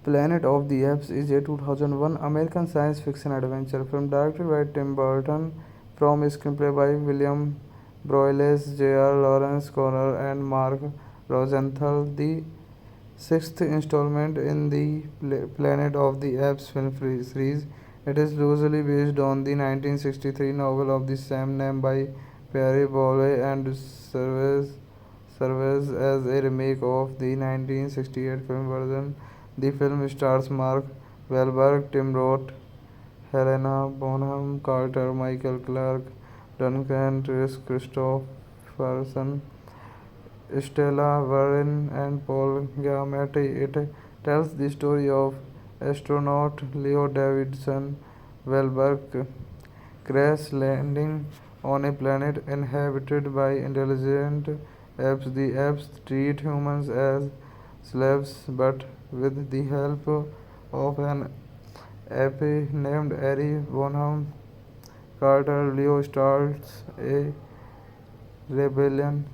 Planet of the Apes is a 2001 American science fiction adventure film directed by Tim Burton from a screenplay by William Broyles, J.R. Lawrence Connor, and Mark Rosenthal. The sixth installment in the Planet of the Apes film series. It is loosely based on the 1963 novel of the same name by Pierre Boulle and serves as a remake of the 1968 film version. The film stars Mark Wahlberg, Tim Roth, Helena Bonham Carter, Michael Clarke Duncan, Chris Christopherson, Stella Warren, and Paul Giamatti. It tells the story of astronaut Leo Davidson Wahlberg crash landing on a planet inhabited by intelligent apes. The apes treat humans as slaves, but with the help of an ape named Ari Bonham Carter, Leo starts a rebellion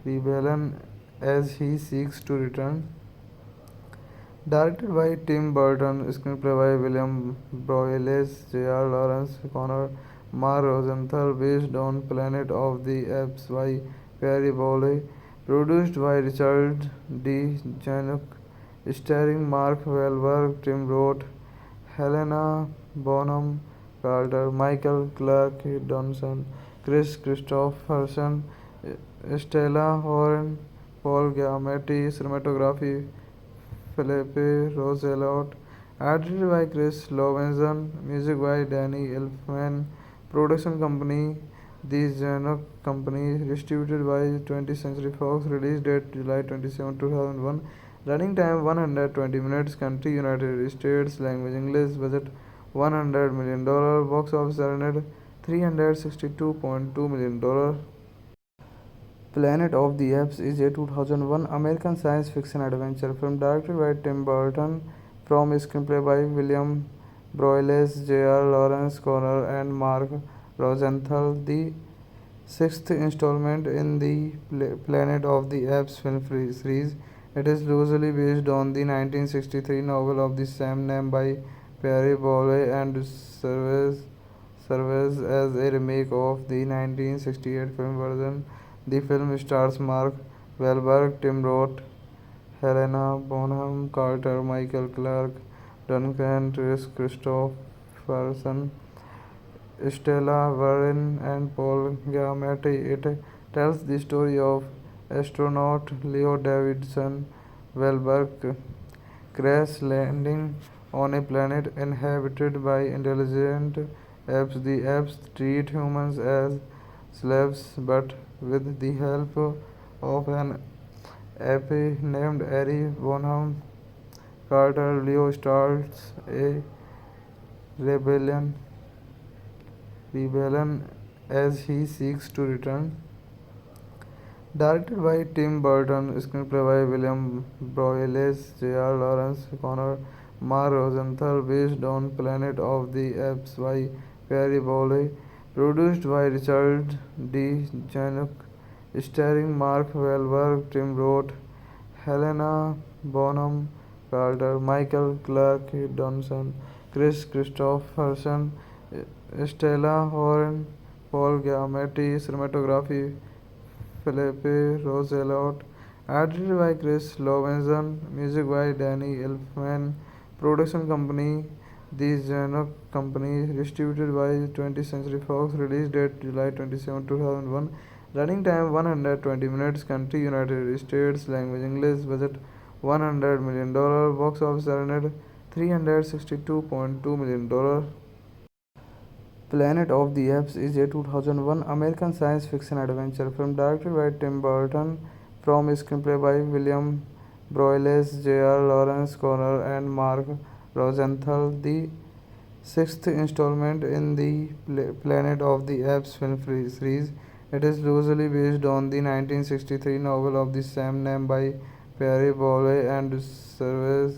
rebellion as he seeks to return. Directed by Tim Burton, screenplay by William Broyles, J.R. Lawrence Connor, Mark Rosenthal, based on Planet of the Apes by Perry Bowley, produced by Richard D. Zanuck, starring Mark Wahlberg, Tim Roth, Helena Bonham Carter, Michael Clarke Duncan, Chris Christopherson, Stella Horn, Paul Giamatti, cinematography Philippe Roselot, edited by Chris Lovenson, music by Danny Elfman, production company The Zanuck Company, distributed by 20th Century Fox, release date July 27, 2001, running time 120 minutes, country United States, language English, budget $100 million, box office earned $362.2 million. Planet of the Apes is a 2001 American science fiction adventure film directed by Tim Burton from a screenplay by William Broyles, J.R. Lawrence Connor, and Mark Rosenthal. The sixth installment in the Planet of the Apes film series. It is loosely based on the 1963 novel of the same name by Pierre Boulle and serves as a remake of the 1968 film version. The film stars Mark Wahlberg, Tim Roth, Helena Bonham Carter, Michael Clarke Duncan, Chris Christopherson, Stella Warren, and Paul Giamatti. It tells the story of astronaut Leo Davidson Wahlberg crash landing on a planet inhabited by intelligent apes. The apes treat humans as slaves, but with the help of an ape named Ari Bonham Carter, Leo starts a rebellion, rebellion as he seeks to return. Directed by Tim Burton, screenplay by William Broyles, J.R. Lawrence, Connor Mark Rosenthal, based on Planet of the Apes by Perry Bowley, produced by Richard D. Zanuck, starring Mark Wahlberg, Tim Roth, Helena Bonham Carter, Michael Clarke Duncan, Chris Christopherson, Stella Horn, Paul Giamatti, cinematography Philippe Roosevelt, edited by Chris Lovenson, music by Danny Elfman, production company The Zanuck Company, distributed by 20th Century Fox, release date July 27, 2001, running time 120 minutes, country United States, language English, budget $100 million, box office earned $362.2 million. Planet of the Apes is a 2001 American science fiction adventure film directed by Tim Burton from a screenplay by William Broyles, J.R. Lawrence Connor, and Mark Rosenthal. The sixth installment in the Planet of the Apes film series. It is loosely based on the 1963 novel of the same name by Perry Bowley and serves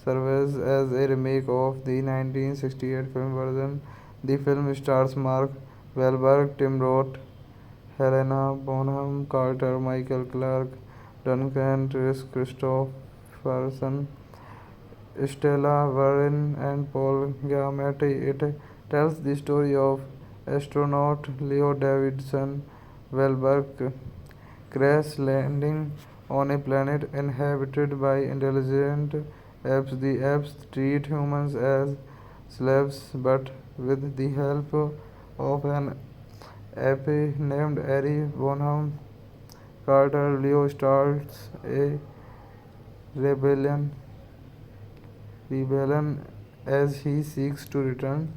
as a remake of the 1968 film version. The film stars Mark Wahlberg, Tim Roth, Helena Bonham Carter, Michael Clarke Duncan, Chris Christopherson, Stella Warren, and Paul Giamatti. It tells the story of astronaut Leo Davidson Wahlberg crash landing on a planet inhabited by intelligent apes. The apes treat humans as slaves, but with the help of an ape named Ari Bonham Carter, Leo starts a rebellion as he seeks to return.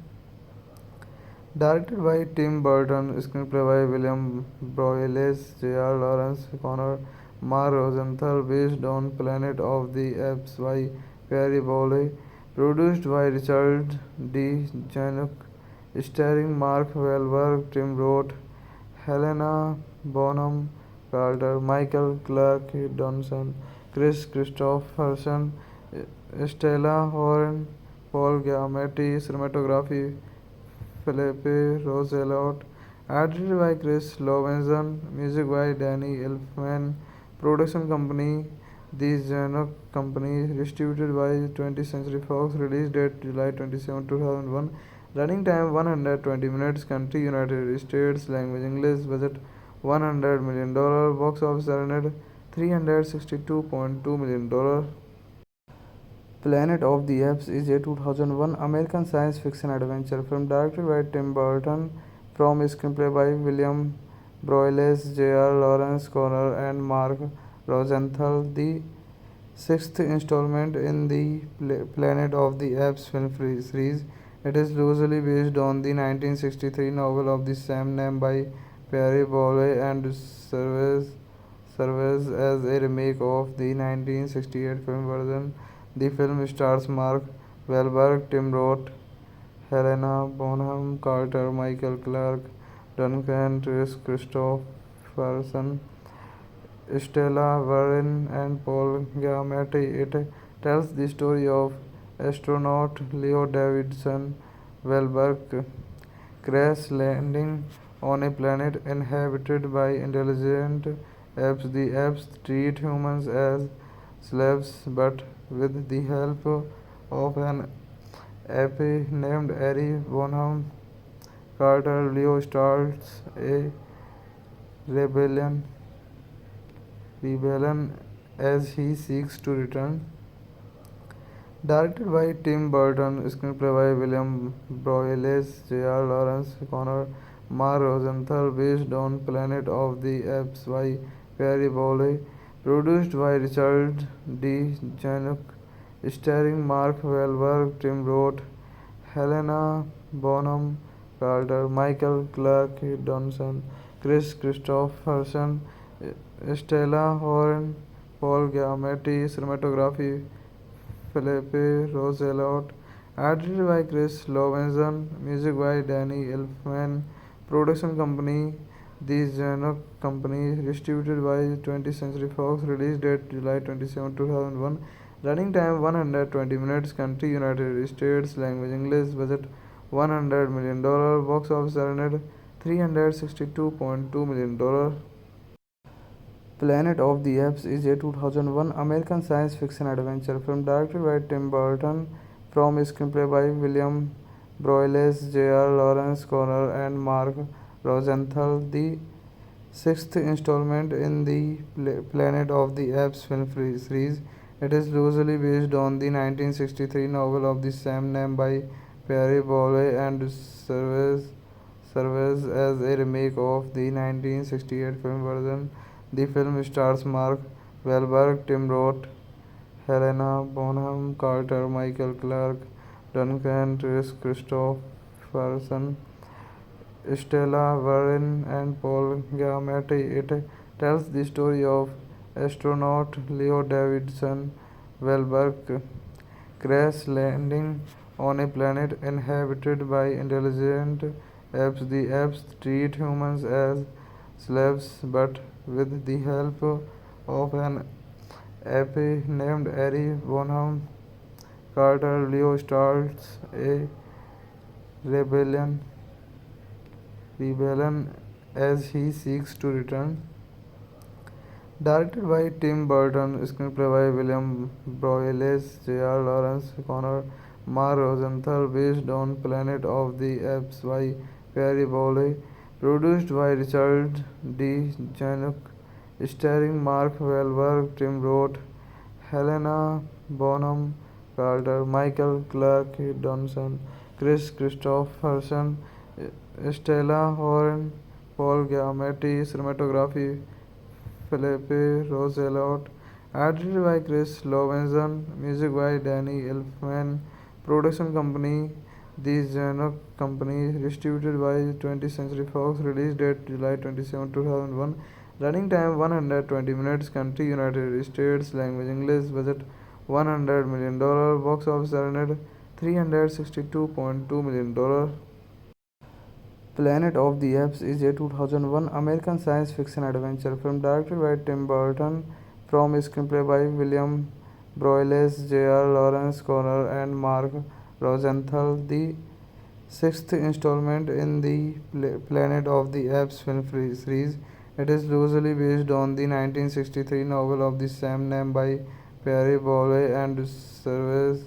Directed by Tim Burton, screenplay by William Broyles, J.R. Lawrence Connor, Mark Rosenthal, based on Planet of the Apes by Perry Bowley, produced by Richard D. Zanuck, starring Mark Wahlberg, Tim Roth, Helena Bonham Carter, Michael Clarke Duncan, Chris Christopherson, Stella Horn, Paul Giamatti, cinematography Philippe Roosevelt, edited by Chris Lovenson, music by Danny Elfman, production company The Zanuck Company, distributed by 20th Century Fox, release date July 27, 2001, running time 120 minutes, country United States, language English, budget $100 million, box office earned $362.2 million. Planet of the Apes is a 2001 American science fiction adventure film directed by Tim Burton from a screenplay by William Broyles, J.R. Lawrence Connor, and Mark Rosenthal. The sixth installment in the Planet of the Apes film series. It is loosely based on the 1963 novel of the same name by Perry Bowley and serves as a remake of the 1968 film version. The film stars Mark Wahlberg, Tim Roth, Helena Bonham Carter, Michael Clarke Duncan, Chris Christopherson, Stella Warren, and Paul Giamatti. It tells the story of astronaut Leo Davidson Wahlberg crash landing on a planet inhabited by intelligent apes. The apes treat humans as slaves, but with the help of an ape named Ari Bonham Carter, Leo starts a rebellion as he seeks to return. Directed by Tim Burton, screenplay by William Broyles, J.R. Lawrence Connor, Mark Rosenthal, based on Planet of the Apes by Perry Bowley, produced by Richard D. Zanuck, starring Mark Wahlberg, Tim Roth, Helena Bonham Carter, Michael Clarke Duncan, Chris Christopherson, Stella Horn, Paul Giamatti, cinematography Philippe Roosevelt, Edited by Chris Lovenson, music by Danny Elfman, production company The Zanuck Company, distributed by 20th Century Fox, release date July 27, 2001, running time 120 minutes, country United States, language English, budget $100 million, box office earned $362.2 million. Planet of the Apes is a 2001 American science fiction adventure film directed by Tim Burton from screenplay by William Broyles, J.R. Lawrence Connor, and Mark Rosenthal. The sixth installment in the Planet of the Apes film series. It is loosely based on the 1963 novel of the same name by Perry Bowley and serves as a remake of the 1968 film version. The film stars Mark Wahlberg, Tim Roth, Helena Bonham Carter, Michael Clarke Duncan, Kris Kristofferson, Stella Warren, and Paul Giamatti. It tells the story of astronaut Leo Davidson Wahlberg crash landing on a planet inhabited by intelligent apes. The apes treat humans as slaves, but with the help of an ape named Harry Bonham Carter, Leo starts a rebellion rebellion as he seeks to return. Directed by Tim Burton, screenplay by William Broyles, J.R. Lawrence Connor, Mark Rosenthal, based on Planet of the Apes by Perry Bowley, produced by Richard D. Zanuck, starring Mark Wahlberg, Tim Roth, Helena Bonham Carter, Michael Clarke Duncan, Kris Kristofferson, Stella Warren, Paul Giamatti, cinematography Philippe Roselot, edited by Chris Lovenson, music by Danny Elfman, production company The Zanuck Company, distributed by 20th Century Fox, release date July 27, 2001, running time 120 minutes, country United States, language English, budget $100 million, box office earned $362.2 million. Planet of the Apes is a 2001 American science fiction adventure film directed by Tim Burton from screenplay by William Broyles, J.R. Lawrence Connor, and Mark Rosenthal. The sixth installment in the Planet of the Apes film series. It is loosely based on the 1963 novel of the same name by Perry Bowley and serves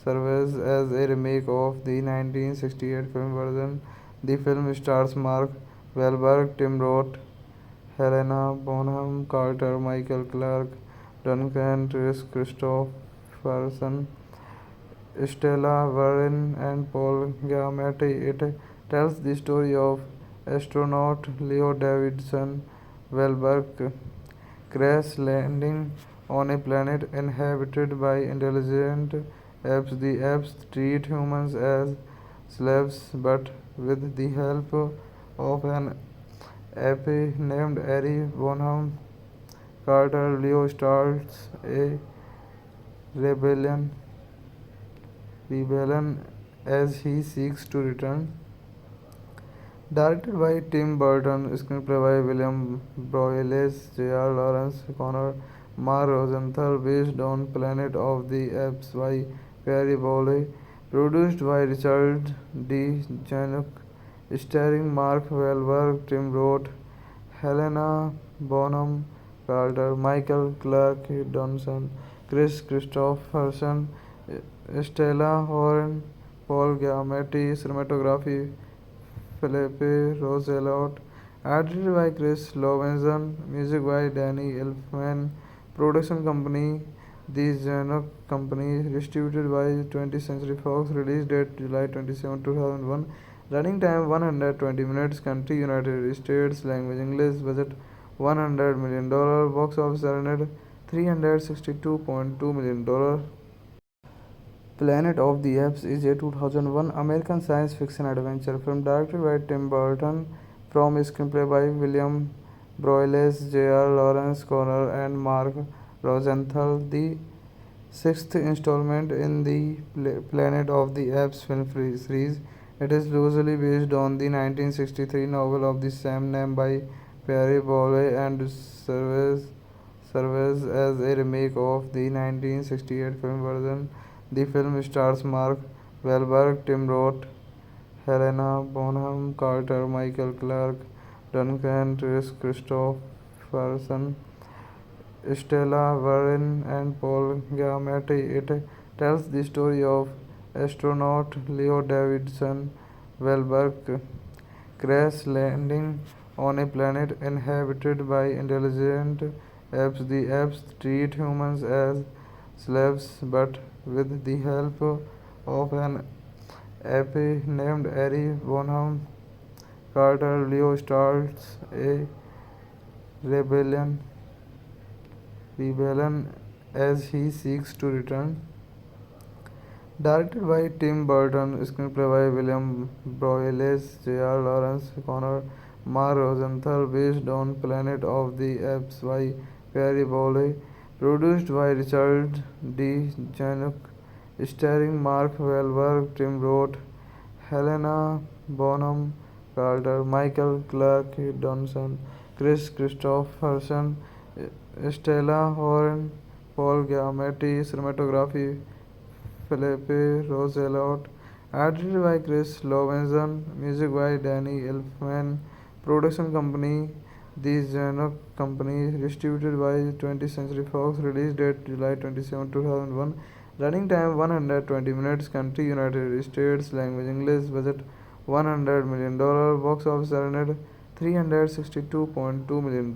as a remake of the 1968 film version. The film stars Mark Wahlberg, Tim Roth, Helena Bonham Carter, Michael Clarke Duncan, Kris Kristofferson, Stella Warren, and Paul Giamatti. It tells the story of astronaut Leo Davidson Wahlberg crash landing on a planet inhabited by intelligent apes. The apes treat humans as slaves, but with the help of an ape named Harry Bonham Carter, Leo starts a rebellion as he seeks to return. Directed by Tim Burton, screenplay by William Broyles, J.R. Lawrence Connor, Mark Rosenthal, based on Planet of the Apes by Perry Bowley, produced by Richard D. Zanuck, starring Mark Wahlberg, Tim Roth, Helena Bonham Carter, Michael Clarke Duncan, Kris Kristofferson, Stella Warren, Paul Giamatti, cinematography Philippe Roselot, edited by Chris Lovenson, music by Danny Elfman, production company The Zanuck Company, distributed by 20th Century Fox, release date July 27, 2001, running time 120 minutes, country United States, language English, budget $100 million, box office earned $362.2 million. Planet of the Apes is a 2001 American science fiction adventure film directed by Tim Burton from screenplay by William Broyles, J.R. Lawrence Connor, and Mark Rosenthal. The sixth installment in the Planet of the Apes film series. It is loosely based on the 1963 novel of the same name by Pierre Boulle and serves as a remake of the 1968 film version. The film stars Mark Wahlberg, Tim Roth, Helena Bonham Carter, Michael Clarke Duncan, Chris Christopherson, Stella Warren, and Paul Giamatti. It tells the story of astronaut Leo Davidson Wahlberg crash landing on a planet inhabited by intelligent apes. The apes treat humans as slaves, but with the help of an ape named Ari Bonham Carter, Leo starts a rebellion rebellion as he seeks to return. Directed by Tim Burton, screenplay by William Broyles, J.R. Lawrence, Connor Mark Rosenthal, based on Planet of the Apes by Perry Bowley, produced by Richard D. Zanuck, starring Mark Wahlberg, Tim Roth, Helena Bonham Carter, Michael Clarke Duncan, Chris Christopherson, Stella Horn, Paul Giamatti, cinematography Philippe Roosevelt, edited by Chris Lovenson, music by Danny Elfman, production company The Zanuck Company, distributed by 20th Century Fox, release date July 27, 2001, running time 120 minutes, country United States, language English, budget $100 million, box office earned $362.2 million.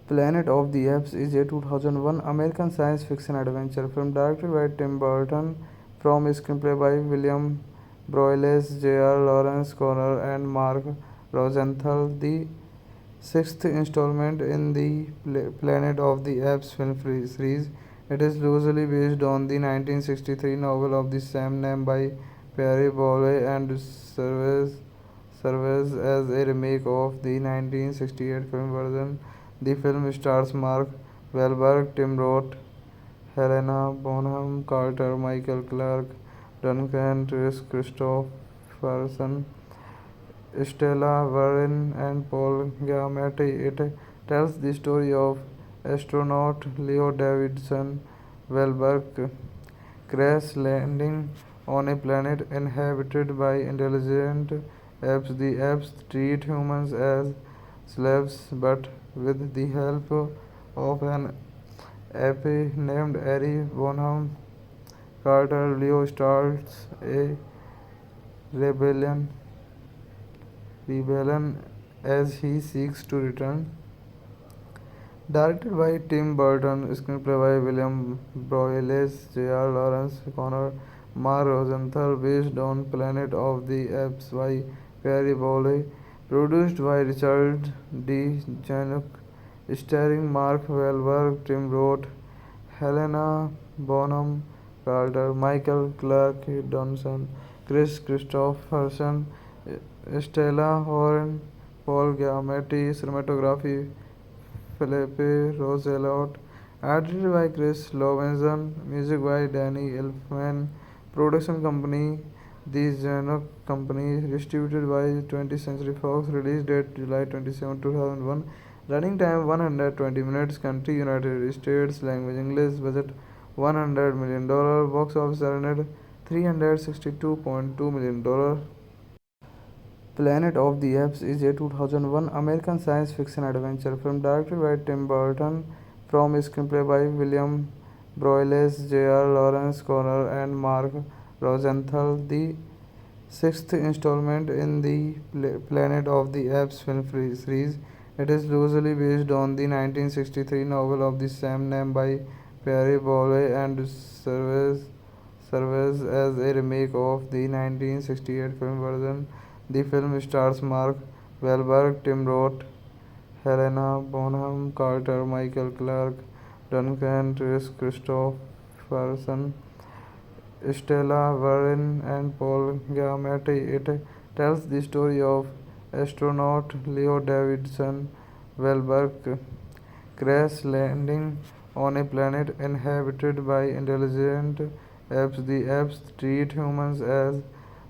Planet of the Apes is a 2001 American science fiction adventure film directed by Tim Burton from a screenplay by William Broyles, J.R. Lawrence Connor, and Mark Rosenthal. The sixth installment in the Planet of the Apes film series. It is loosely based on the 1963 novel of the same name by Pierre Boulle and serves as a remake of the 1968 film version. The film stars Mark Wahlberg, Tim Roth, Helena Bonham Carter, Michael Clarke Duncan, Chris Christopherson, Stella Warren, and Paul Giamatti. It tells the story of astronaut Leo Davidson Wahlberg crash landing on a planet inhabited by intelligent apes. The apes treat humans as slaves, but with the help of an ape named Ari Bonham Carter, Leo starts a rebellion as he seeks to return. Directed by Tim Burton, screenplay by William Broyles, J.R. Lawrence, Connor Mark Rosenthal, based on Planet of the Apes by Perry Bowley, produced by Richard D. Zanuck, starring Mark Wahlberg, Tim Roth, Helena Bonham Carter, Michael Clarke Duncan, Chris Christopherson, Stella Horn, Paul Giamatti, cinematography Philippe Roosevelt, edited by Chris Lovenson, music by Danny Elfman, production company The Zanuck Company, distributed by 20th Century Fox, release date July 27, 2001, running time 120 minutes, country United States, language English, budget $100 million, box office earned $362.2 million. Planet of the Apes is a 2001 American science fiction adventure film directed by Tim Burton from a screenplay by William Broyles, J.R. Lawrence Connor, and Mark Rosenthal. The sixth installment in the Planet of the Apes film series. It is loosely based on the 1963 novel of the same name by Pierre Boulle and serves as a remake of the 1968 film version. The film stars Mark Wahlberg, Tim Roth, Helena Bonham Carter, Michael Clarke Duncan, Chris Christopherson, Stella Warren, and Paul Giamatti. It tells the story of astronaut Leo Davidson Wahlberg crash landing on a planet inhabited by intelligent apes. The apes treat humans as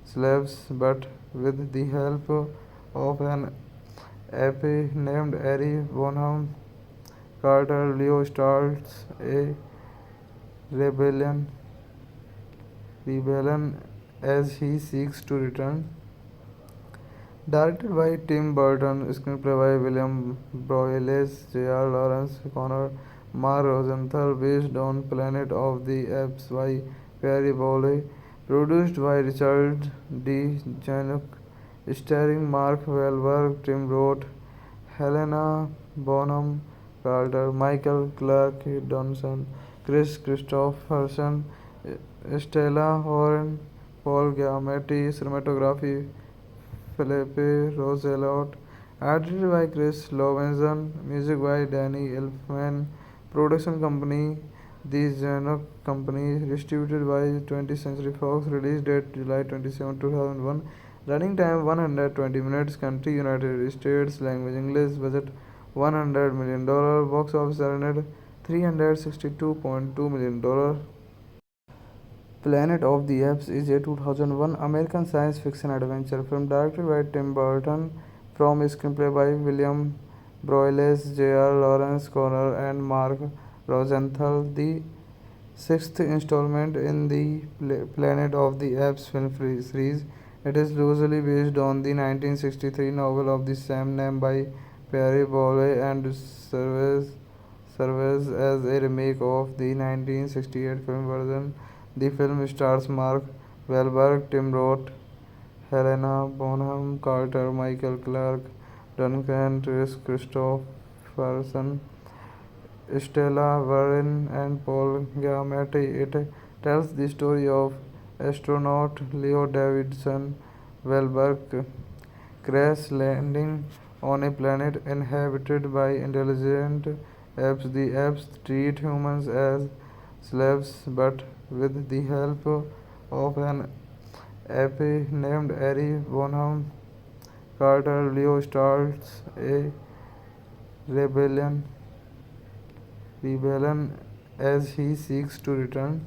slaves, but with the help of an ape named Harry Bonham Carter, Leo starts a rebellion rebellion as he seeks to return. Directed by Tim Burton, screenplay by William Broyles, J.R. Lawrence, Connor Mark Rosenthal, based on Planet of the Apes by Perry Bowley, produced by Richard D. Zanuck, starring Mark Wahlberg, Tim Roth, Helena Bonham Carter, Michael Clarke Duncan, Chris Christopherson, Stella Horn, Paul Giamatti, cinematography Philippe Roosevelt, edited by Chris Lovenson, music by Danny Elfman, production company The Zanuck Company, distributed by 20th Century Fox, release date July 27, 2001, running time 120 minutes, country United States, language English, budget $100 million, box office earned $362.2 million. Planet of the Apes is a 2001 American science fiction adventure film directed by Tim Burton from a screenplay by William Broyles, J.R. Lawrence Connor, and Mark Rosenthal. The sixth installment in the Planet of the Apes film series. It is loosely based on the 1963 novel of the same name by Perry Bowley and serves as a remake of the 1968 film version. The film stars Mark Wahlberg, Tim Roth, Helena Bonham Carter, Michael Clarke Duncan, Chris Christopherson, Stella Warren, and Paul Giamatti. It tells the story of astronaut Leo Davidson Wahlberg crash landing on a planet inhabited by intelligent apes. The apes treat humans as slaves, but with the help of an ape named Harry Bonham Carter, Leo starts a rebellion as he seeks to return.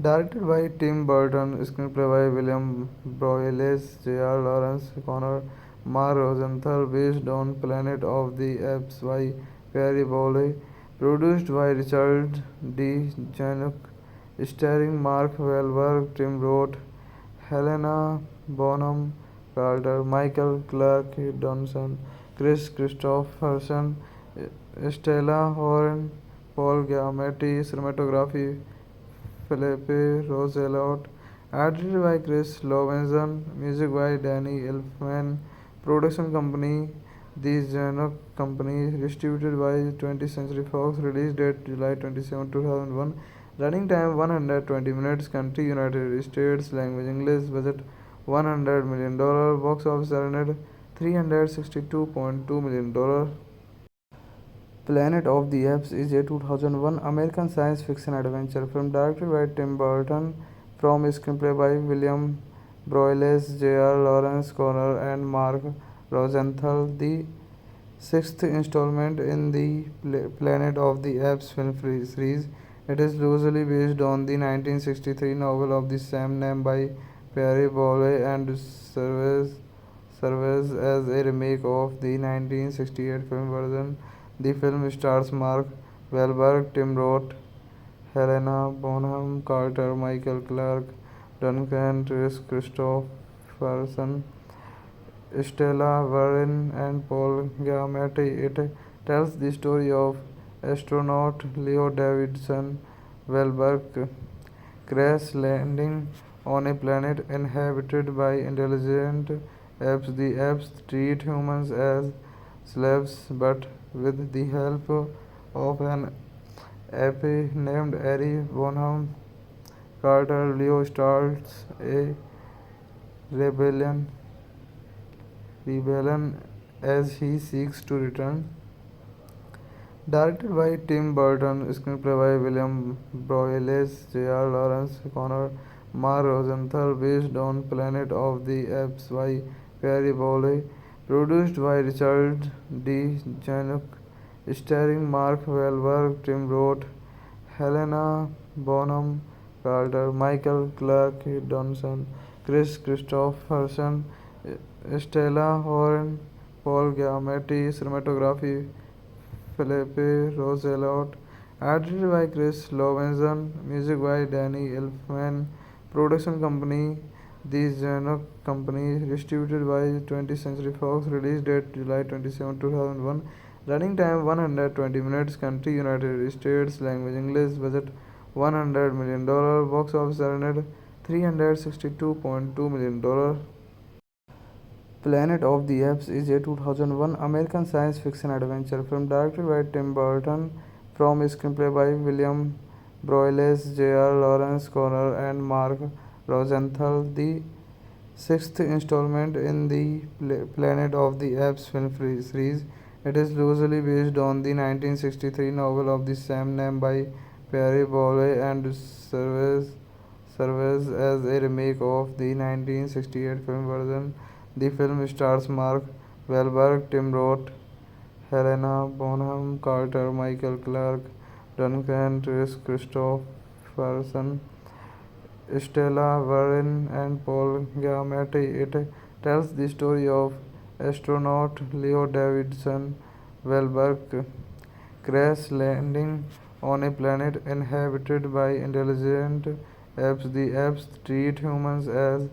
Directed by Tim Burton, screenplay by William Broyles, J.R. Lawrence Connor, Mark Rosenthal, based on Planet of the Apes by Perry Bowley, produced by Richard D. Zanuck, starring Mark Wahlberg, Tim Roth, Helena Bonham Carter, Michael Clarke Duncan, Chris Christopherson, Stella Horn, Paul Giamatti, cinematography Philippe Roosevelt, edited by Chris Lovenson, music by Danny Elfman, production company The Zanuck Company, distributed by 20th Century Fox, release date July 27, 2001, running time 120 minutes, country United States, language English, budget $100 million, box office earned $362.2 million. Planet of the Apes is a 2001 American science fiction adventure film directed by Tim Burton from a screenplay by William Broyles, J.R. Lawrence Connor, and Mark Rosenthal. The sixth installment in the Planet of the Apes film series. It is loosely based on the 1963 novel of the same name by Perry Bowley and serves as a remake of the 1968 film version. The film stars Mark Wahlberg, Tim Roth, Helena Bonham Carter, Michael Clarke Duncan, Chris Christopherson, Stella Warren, and Paul Giamatti. It tells the story of astronaut Leo Davidson Wahlberg crash landing on a planet inhabited by intelligent apes. The apes treat humans as slaves, but with the help of an ape named Harry Bonham Carter, Leo starts a rebellion as he seeks to return. Directed by Tim Burton, screenplay by William Broyles, J.R. Lawrence Connor, Mark Rosenthal, based on Planet of the Apes by Perry Bowley, produced by Richard D. Zanuck, starring Mark Wahlberg, Tim Roth, Helena Bonham Carter, Michael Clarke Duncan, Chris Christopherson, Stella Horn, Paul Giamatti, cinematography Philippe Roosevelt, edited by Chris Lovenson, music by Danny Elfman, production company The Zanuck Company, distributed by 20th Century Fox, release date July 27, 2001, running time 120 minutes, country United States, language English, budget $100 million, box office earned $362.2 million. Planet of the Apes is a 2001 American science fiction adventure film directed by Tim Burton from a screenplay by William Broyles, J.R. Lawrence Connor, and Mark Rosenthal. The sixth installment in the Planet of the Apes film series. It is loosely based on the 1963 novel of the same name by Perry Bowley and serves as a remake of the 1968 film version. The film stars Mark Wahlberg, Tim Roth, Helena Bonham Carter, Michael Clarke Duncan, Chris Christopherson, Stella Warren, and Paul Giamatti. It tells the story of astronaut Leo Davidson Wahlberg crash landing on a planet inhabited by intelligent apes. The apes treat humans as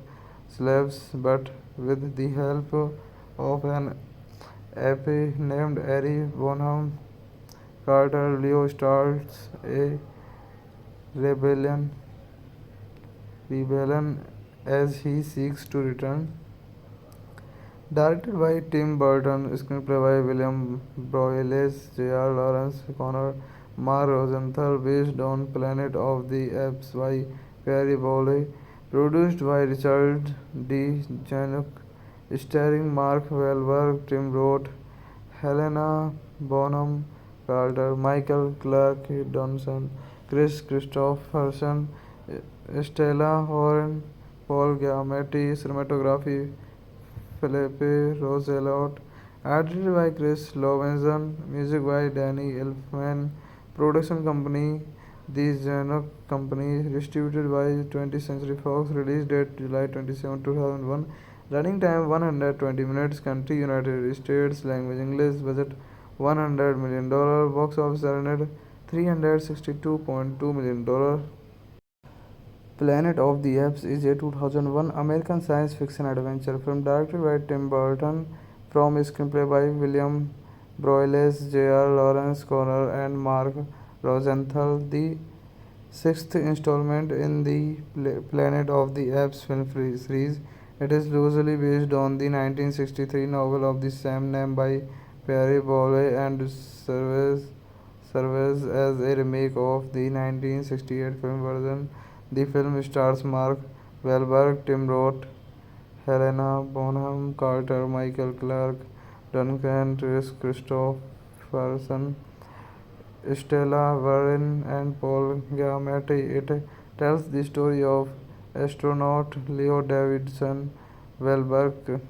slaves, but with the help of an ape named Harry Bonham Carter, Leo starts a rebellion rebellion as he seeks to return. Directed by Tim Burton, screenplay by William Broyles, J.R. Lawrence Connor, Mark Rosenthal, based on Planet of the Apes by Perry Bowley, produced by Richard D. Zanuck, starring Mark Wahlberg, Tim Roth, Helena Bonham Carter, Michael Clarke Duncan, Chris Christopherson, Stella Horn, Paul Giamatti, cinematography Philippe Roosevelt, edited by Chris Lovenson, music by Danny Elfman, production company The Zanuck Company, distributed by 20th Century Fox, release date July 27, 2001, running time 120 minutes, country United States, language English, budget $100 million, box office earned $362.2 million. Planet of the Apes is a 2001 American science fiction adventure film directed by Tim Burton from a screenplay by William Broyles, J.R. Lawrence Connor, and Mark Rosenthal. The sixth installment in the Planet of the Apes film series. It is loosely based on the 1963 novel of the same name by Perry Bowley and serves as a remake of the 1968 film version. The film stars Mark Wahlberg, Tim Roth, Helena Bonham Carter, Michael Clarke Duncan, Chris Christopherson, Stella Warren, and Paul Giamatti. It tells the story of astronaut Leo Davidson Wahlberg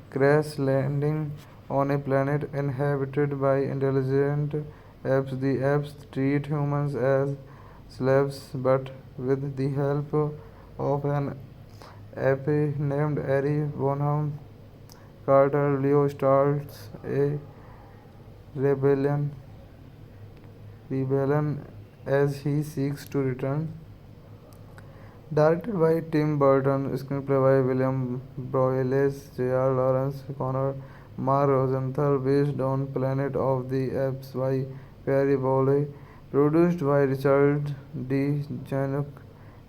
crash landing on a planet inhabited by intelligent apes. The apes treat humans as slaves, but with the help of an ape named Harry Bonham Carter, Leo starts a rebellion rebellion as he seeks to return. Directed by Tim Burton, screenplay by William Broyles, J.R. Lawrence Connor, Mark Rosenthal, based on Planet of the Apes by Perry Bowley, produced by Richard D. Zanuck,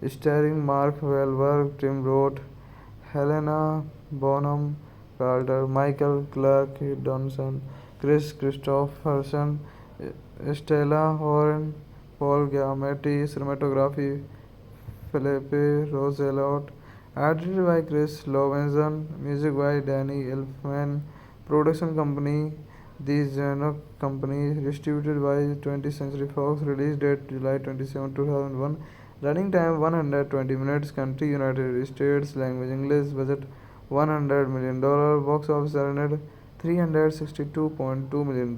starring Mark Wahlberg, Tim Roth, Helena Bonham Carter, Michael Clarke Duncan, Chris Christopherson, Stella Horn, Paul Giamatti, cinematography Philippe Roosevelt, edited by Chris Lovenson, music by Danny Elfman, production company The Zanuck Company, distributed by 20th Century Fox, release date July 27, 2001, running time 120 minutes, country United States, language English, budget $100 million, box office earned $362.2 million.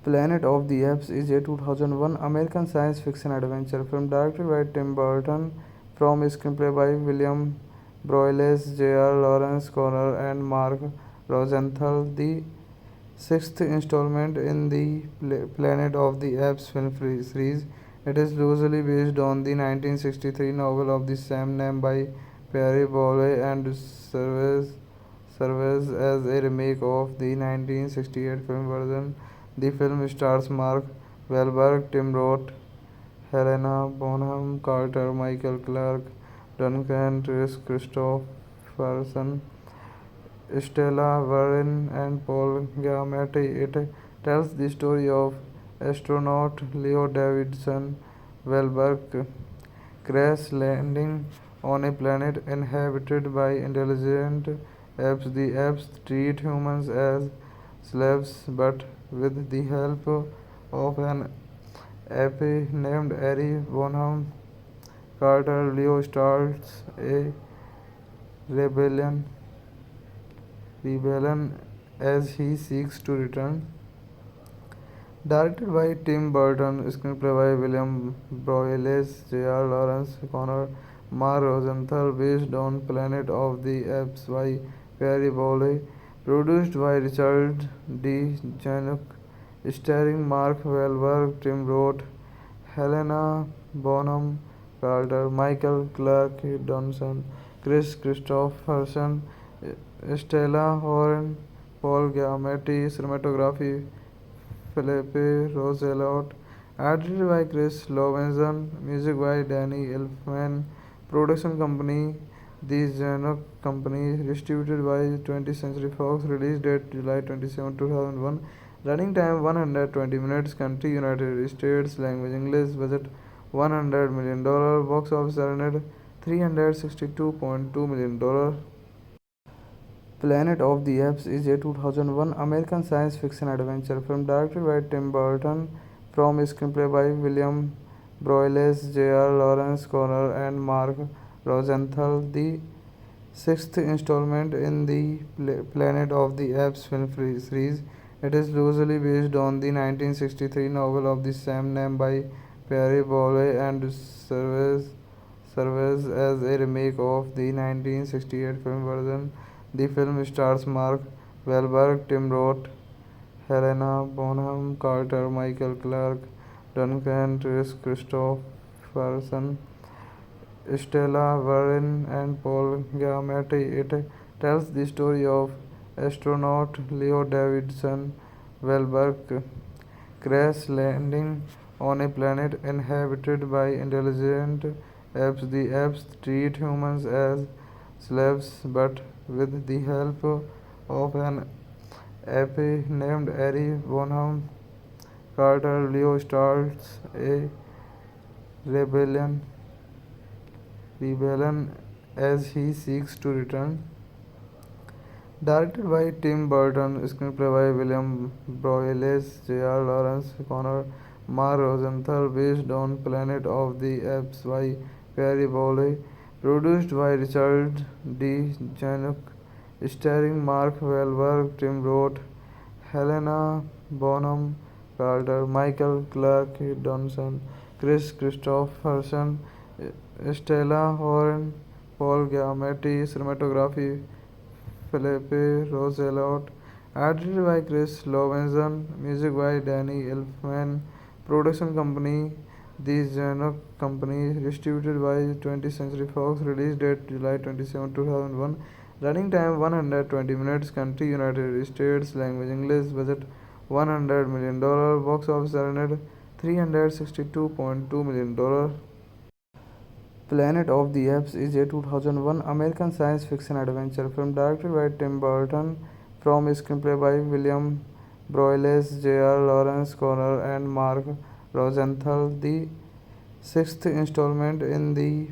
Planet of the Apes is a 2001 American science fiction adventure film directed by Tim Burton from a screenplay by William Broyles, J.R. Lawrence Connor, and Mark Rosenthal. The sixth installment in the Planet of the Apes film series. It is loosely based on the 1963 novel of the same name by Perry Bowley and serves as a remake of the 1968 film version. The film stars Mark Wahlberg, Tim Roth, Helena Bonham Carter, Michael Clarke Duncan, Chris Christopherson, Stella Warren, and Paul Giamatti. It tells the story of astronaut Leo Davidson Wahlberg crash landing on a planet inhabited by intelligent apes. The apes treat humans as slaves, but with the help of an ape named Ari Bonham Carter, Leo starts a rebellion rebellion as he seeks to return. Directed by Tim Burton, screenplay by William Broyles, J.R. Lawrence Connor, Mark Rosenthal, based on Planet of the Apes by Perry Bowley, produced by Richard D. Zanuck, starring Mark Wahlberg, Tim Roth, Helena Bonham Carter, Michael Clarke Duncan, Chris Christopherson, Stella Horn, Paul Giamatti, cinematography Philippe Roosevelt, edited by Chris Lovenson, music by Danny Elfman, production company The Zanuck Company, distributed by 20th Century Fox, release date July 27, 2001, running time 120 minutes, country United States, language English, budget $100 million, box office earned $362.2 million. Planet of the Apes is a 2001 American science fiction adventure film directed by Tim Burton from a screenplay by William Broyles, J.R. Lawrence Connor, and Mark Rosenthal. The sixth installment in the Planet of the Apes film series. It is loosely based on the 1963 novel of the same name by Perry Bowley and serves as a remake of the 1968 film version. The film stars Mark Wahlberg, Tim Roth, Helena Bonham Carter, Michael Clarke Duncan, Chris Christopherson, Stella Warren, and Paul Giamatti. It tells the story of astronaut Leo Davidson Wahlberg crash landing on a planet inhabited by intelligent apes. The apes treat humans as slaves, but with the help of an ape named Ari Bonham Carter, Leo starts a rebellion rebellion as he seeks to return. Directed by Tim Burton, screenplay by William Broyles, J.R. Lawrence Connor, Mark Rosenthal, based on Planet of the Apes by Perry Bowley, produced by Richard D. Zanuck, starring Mark Wahlberg, Tim Roth, Helena Bonham Carter, Michael Clarke Duncan, Chris Christopherson, Stella Horn, Paul Giamatti, cinematography Philippe Roosevelt, edited by Chris Lovenson, music by Danny Elfman, production company The Zanuck Company, distributed by 20th Century Fox, release date July 27, 2001, running time 120 minutes, country United States, language English, budget $100 million, box office earned $362.2 million. Planet of the Apes is a 2001 American science fiction adventure film directed by Tim Burton from a screenplay by William Broyles, J.R. Lawrence Connor, and Mark Rosenthal. The sixth installment in the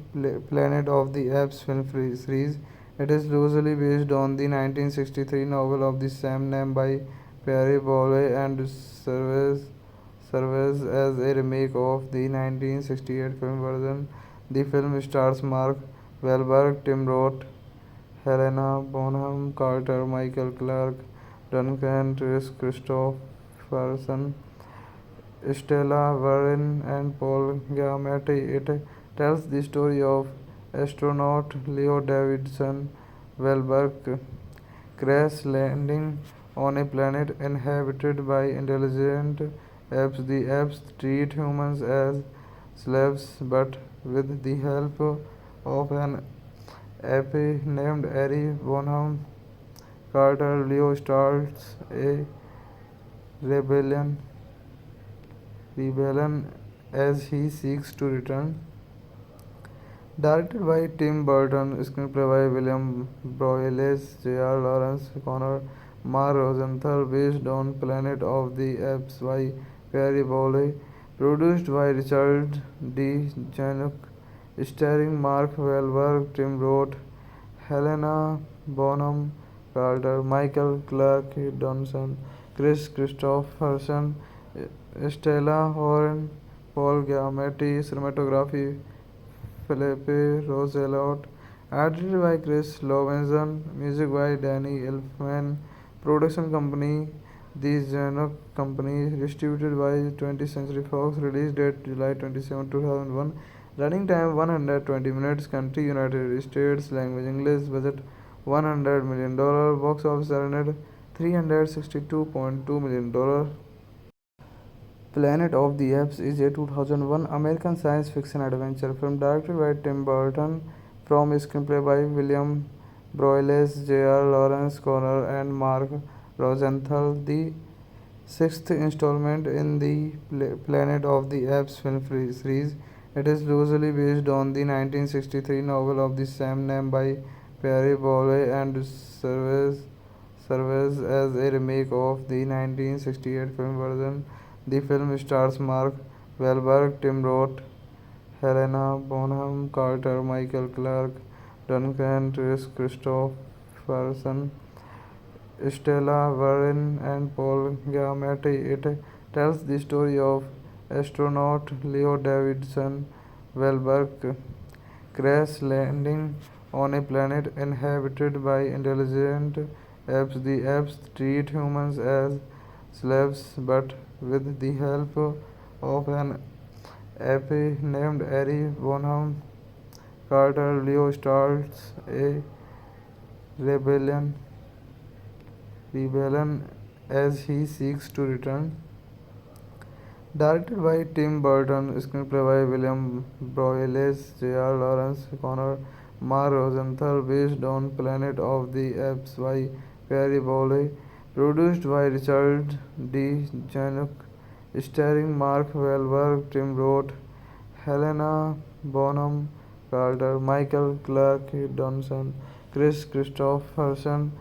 Planet of the Apes film series. It is loosely based on the 1963 novel of the same name by Perry Bowley and serves as a remake of the 1968 film version. The film stars Mark Wahlberg, Tim Roth, Helena Bonham Carter, Michael Clarke Duncan, Chris Christopherson, Stella Warren and Paul Giamatti. It tells the story of astronaut Leo Davidson Wahlberg crash landing on a planet inhabited by intelligent apes. The apes treat humans as slaves, but with the help of an ape named Ari Bonham Carter, Leo starts a rebellion rebellion as he seeks to return. Directed by Tim Burton, screenplay by William Broyles, J.R. Lawrence, Connor Mar Rosenthal, based on Planet of the Apes by Perry Bowley, produced by Richard D. Zanuck, starring Mark Wahlberg, Tim Roth, Helena Bonham Carter, Michael Clarke Duncan, Chris Christopherson, Stella Horn, Paul Giamatti, cinematography Philippe Roosevelt, edited by Chris Lovenson, music by Danny Elfman, production company The Zanuck Company, distributed by 20th Century Fox, release date July 27, 2001, running time 120 minutes, country United States, language English, budget $100 million, box office earned $362.2 million. Planet of the Apes is a 2001 American science fiction adventure film directed by Tim Burton from a screenplay by William Broyles, J.R. Lawrence Connor, and Mark Rosenthal. The sixth installment in the Planet of the Apes film series. It is loosely based on the 1963 novel of the same name by Perry Bowley and serves as a remake of the 1968 film version. The film stars Mark Wahlberg, Tim Roth, Helena Bonham Carter, Michael Clarke Duncan, Chris Christopherson, Stella Warren, and Paul Giamatti. It tells the story of astronaut Leo Davidson Wahlberg crash landing on a planet inhabited by intelligent apes. The apes treat humans as slaves, but with the help of an ape named Ari Bonham Carter, Leo starts a rebellion rebellion as he seeks to return. Directed by Tim Burton, screenplay by William Broyles, J.R. Lawrence, Connor Mar Rosenthal, based on Planet of the Apes by Perry Bowley, produced by Richard D. Zanuck, starring Mark Wahlberg, Tim Roth, Helena Bonham Carter, Michael Clarke Duncan, Chris Christopherson,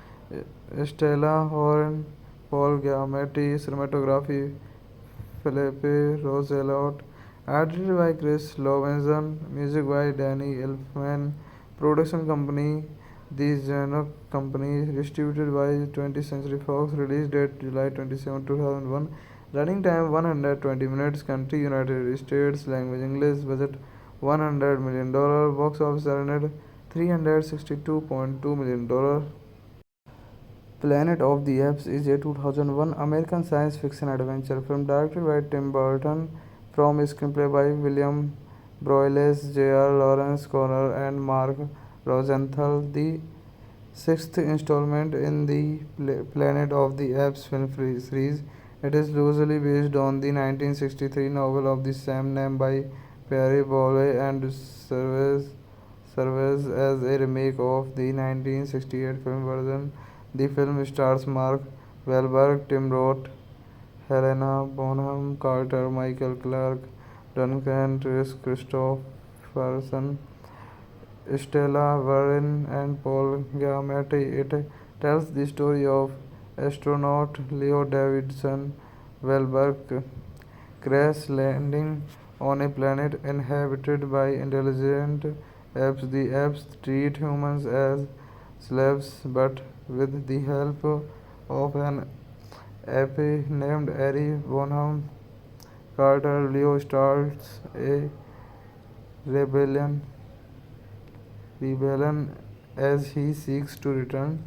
Stella Horn, Paul Giamatti, cinematography Philippe Roosevelt, edited by Chris Lovenson, music by Danny Elfman, production company The Zanuck Company, distributed by 20th Century Fox, release date July 27, 2001, running time 120 minutes, country United States, language English, budget $100 million, box office earned $362.2 million. Planet of the Apes is a 2001 American science fiction adventure film directed by Tim Burton from a screenplay by William Broyles, J.R. Lawrence Connor, and Mark Rosenthal. The sixth installment in the Planet of the Apes film series. It is loosely based on the 1963 novel of the same name by Perry Bowley and serves as a remake of the 1968 film version. The film stars Mark Wahlberg, Tim Roth, Helena Bonham Carter, Michael Clarke Duncan, Chris Christopherson, Stella Warren, and Paul Giamatti. It tells the story of astronaut Leo Davidson Wahlberg crash landing on a planet inhabited by intelligent apes. The apes treat humans as slaves, but with the help of an ape named Ari Bonham Carter, Leo starts a rebellion rebellion as he seeks to return.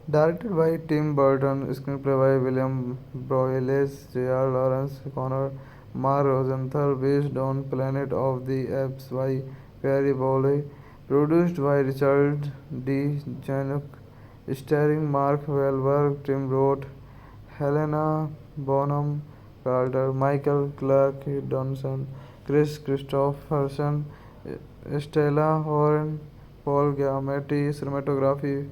Directed by Tim Burton, screenplay by William Broyles, J.R. Lawrence, Connor Mar Rosenthal, based on Planet of the Apes by Perry Bowley, produced by Richard D. Zanuck, starring Mark Wahlberg, Tim Roth, Helena Bonham Carter, Michael Clarke Duncan, Chris Christopherson, Stella Horn, Paul Giamatti, cinematography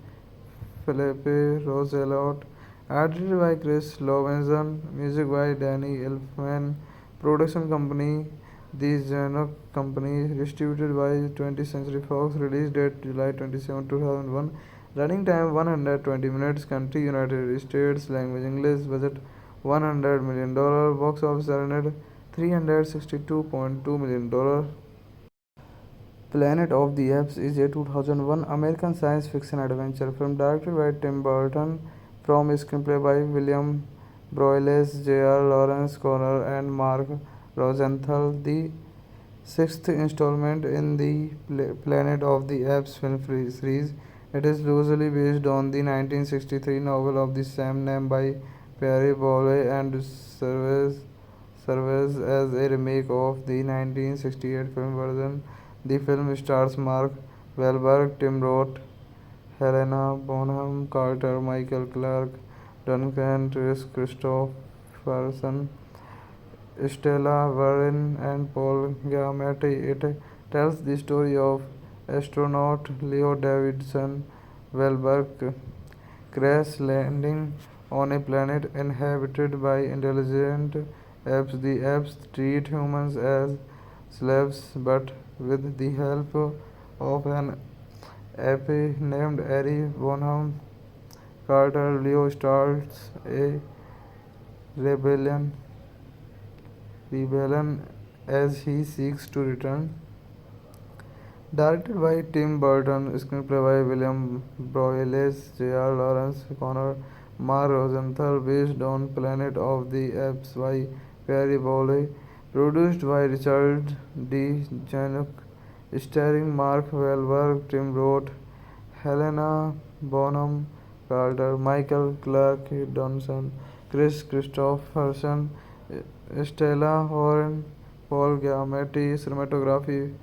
Philippe Roosevelt, edited by Chris Lovenson, music by Danny Elfman, production company The Zanuck Company, distributed by 20th Century Fox, release date July 27, 2001, running time 120 minutes, country United States, language English, budget $100 million, box office earned $362.2 million. Planet of the Apes is a 2001 American science fiction adventure film directed by Tim Burton from screenplay by William Broyles, J.R. Lawrence Connor, and Mark Rosenthal. The sixth installment in the Planet of the Apes film series. It is loosely based on the 1963 novel of the same name by Perry Bowley and serves as a remake of the 1968 film version. The film stars Mark Wahlberg, Tim Roth, Helena Bonham Carter, Michael Clarke Duncan, Chris Christopherson, Stella Warren, and Paul Giamatti. It tells the story of astronaut Leo Davidson Wahlberg crash landing on a planet inhabited by intelligent apes. The apes treat humans as slaves, but with the help of an ape named Harry Bonham Carter, Leo starts a rebellion rebellion as he seeks to return. Directed by Tim Burton, screenplay by William Broyles, J.R. Lawrence Connor, Mar Rosenthal, based on Planet of the Apes by Perry Bowley, produced by Richard D. Zanuck, starring Mark Wahlberg, Tim Roth, Helena Bonham Carter, Michael Clarke Duncan, Chris Christopherson, Stella Horn, Paul Giamatti, cinematography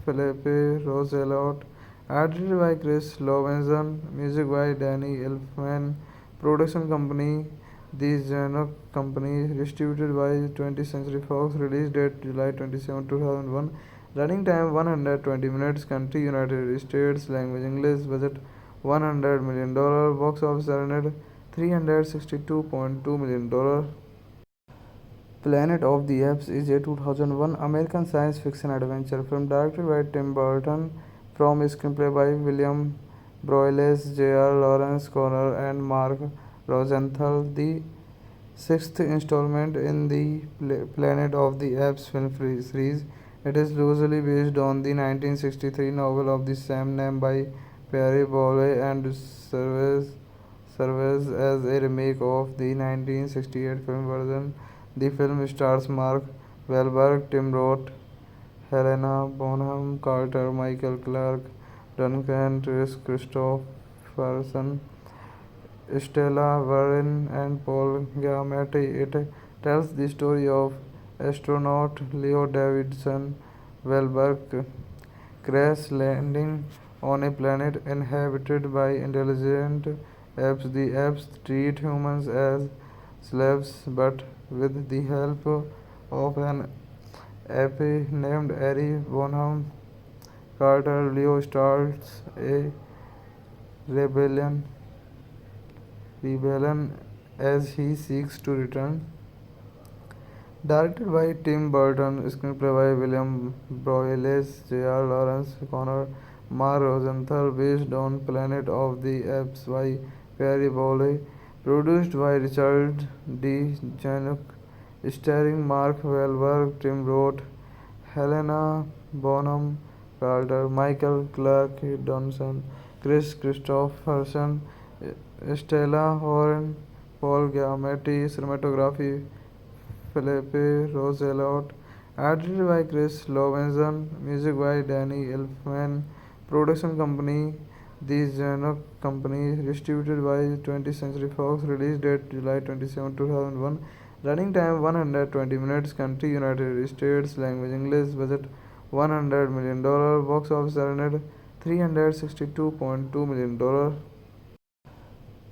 Philippe Roosevelt, edited by Chris Lovenson, music by Danny Elfman, production company The Zanuck Company, distributed by 20th Century Fox, release date July 27, 2001, running time 120 minutes, country United States, language English, budget $100 million, box office earned $362.2 million. Planet of the Apes is a 2001 American science fiction adventure film directed by Tim Burton from screenplay by William Broyles, J.R. Lawrence Connor, and Mark Rosenthal. The sixth installment in the Planet of the Apes film series. It is loosely based on the 1963 novel of the same name by Perry Bowley and serves as a remake of the 1968 film version. The film stars Mark Wahlberg, Tim Roth, Helena Bonham Carter, Michael Clarke Duncan, Chris Christopherson, Stella Warren, and Paul Giamatti. It tells the story of astronaut Leo Davidson Wahlberg crash landing on a planet inhabited by intelligent apes. The apes treat humans as slaves, but with the help of an ape named Harry Bonham Carter, Leo starts a rebellion as he seeks to return. Directed by Tim Burton, screenplay by William Broyles, J.R. Lawrence Connor, Mar Rosenthal, based on Planet of the Apes by Perry Bowley, produced by Richard D. Zanuck, starring Mark Wahlberg, Tim Roth, Helena Bonham Carter, Michael Clarke Duncan, Chris Christopherson, Stella Horn, Paul Giamatti, cinematography Philippe Roosevelt, edited by Chris Lovenson, music by Danny Elfman, production company The Zanuck Company, distributed by 20th Century Fox, release date July 27, 2001, running time 120 minutes, country United States, language English, budget $100 million, box office earned $362.2 million.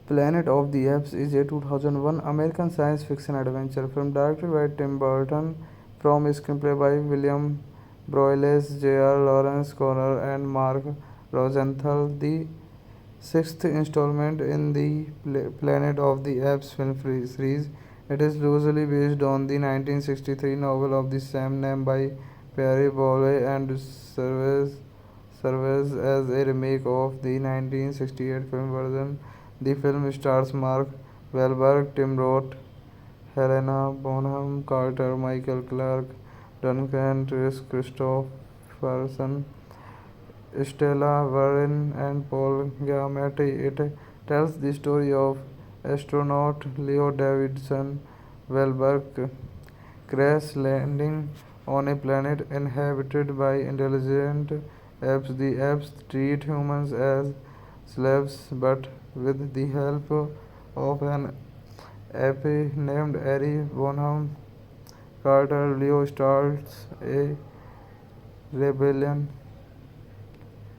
Planet of the Apes is a 2001 American science fiction adventure film directed by Tim Burton from a screenplay by William Broyles, J.R. Lawrence Connor, and Mark Rosenthal. The sixth installment in the Planet of the Apes film series. It is loosely based on the 1963 novel of the same name by Perry Bowley and serves as a remake of the 1968 film version. The film stars Mark Wahlberg, Tim Roth, Helena Bonham Carter, Michael Clarke Duncan, Kris Kristofferson, Stella Warren, and Paul Giamatti. It tells the story of astronaut Leo Davidson Wahlberg crash landing on a planet inhabited by intelligent apes. The apes treat humans as slaves, but with the help of an ape named Ari Bonham Carter, Leo starts a rebellion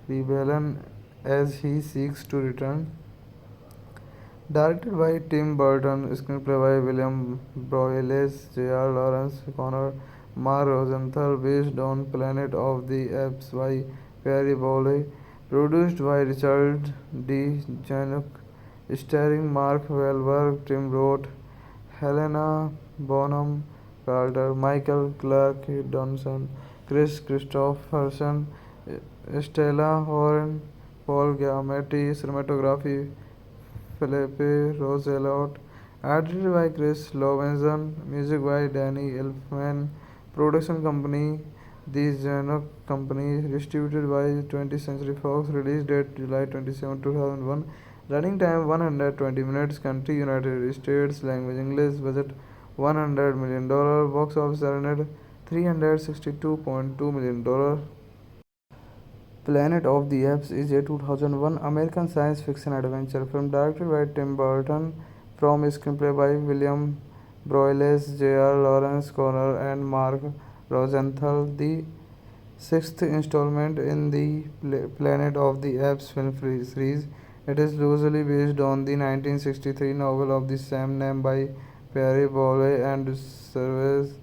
rebellion as he seeks to return. Directed by Tim Burton, screenplay by William Broyles, J.R. Lawrence Connor, Mark Rosenthal, based on Planet of the Apes by Perry Bowley, produced by Richard D. Zanuck, starring Mark Wahlberg, Tim Roth, Helena Bonham Carter, Michael Clarke Duncan, Kris Kristofferson, Stella Warren, Paul Giamatti, cinematography Philippe Roosevelt, edited by Chris Lovenson, music by Danny Elfman, production company The Zanuck Company, distributed by 20th Century Fox, release date July 27, 2001, running time 120 minutes, country United States, language English, budget $100 million, box office earned $362.2 million. Planet of the Apes is a 2001 American science fiction adventure film directed by Tim Burton from a screenplay by William Broyles, J.R. Lawrence Connor, and Mark Rosenthal. The sixth installment in the Planet of the Apes film series. It is loosely based on the 1963 novel of the same name by Perry Bowley and serves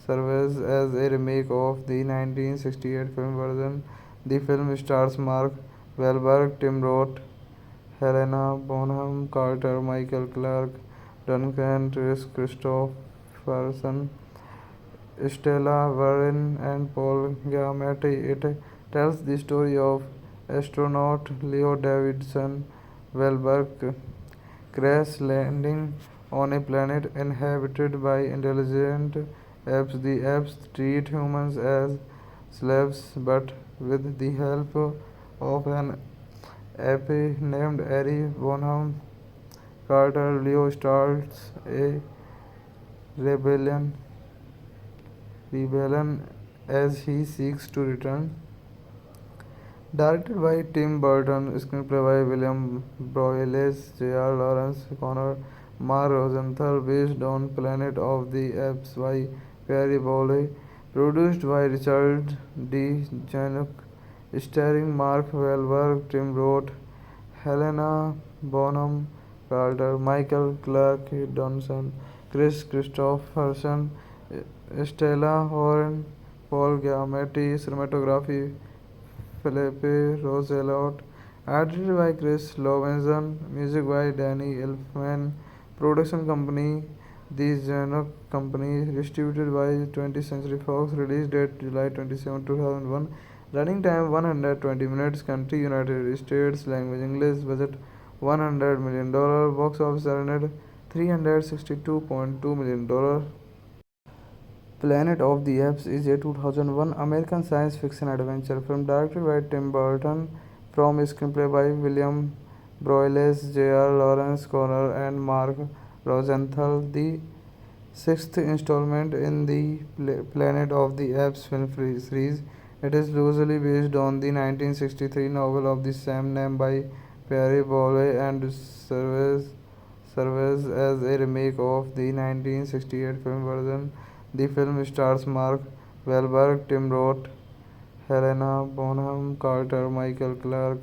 as a remake of the 1968 film version. The film stars Mark Wahlberg, Tim Roth, Helena Bonham Carter, Michael Clarke Duncan, Kris Kristofferson, Stella Warren, and Paul Giamatti. It tells the story of astronaut Leo Davidson Wahlberg crash landing on a planet inhabited by intelligent apes. The apes treat humans as slaves, but with the help of an ape named Ari Bonham Carter, Leo starts a rebellion as he seeks to return. Directed by Tim Burton, screenplay by William Broyles, J.R. Lawrence Connor, Mark Rosenthal, based on Planet of the Apes by Perry Bowley, produced by Richard D. Zanuck, starring Mark Wahlberg, Tim Roth, Helena Bonham Carter, Michael Clarke Duncan, Kris Kristofferson, Stella Warren, Paul Giamatti, cinematography Philippe Roosevelt, edited by Chris Lovenson, music by Danny Elfman, production company The Zanuck Company, distributed by 20th Century Fox, release date July 27, 2001, running time 120 minutes, country United States, language English, budget $100 million, box office earned $362.2 million. Planet of the Apes is a 2001 American science fiction adventure film directed by Tim Burton from a screenplay by William Broyles, J.R. Lawrence Connor, and Mark Rosenthal. The sixth installment in the Planet of the Apes film series. It is loosely based on the 1963 novel of the same name by Pierre Boule and serves as a remake of the 1968 film version. The film stars Mark Wahlberg, Tim Roth, Helena Bonham Carter, Michael Clarke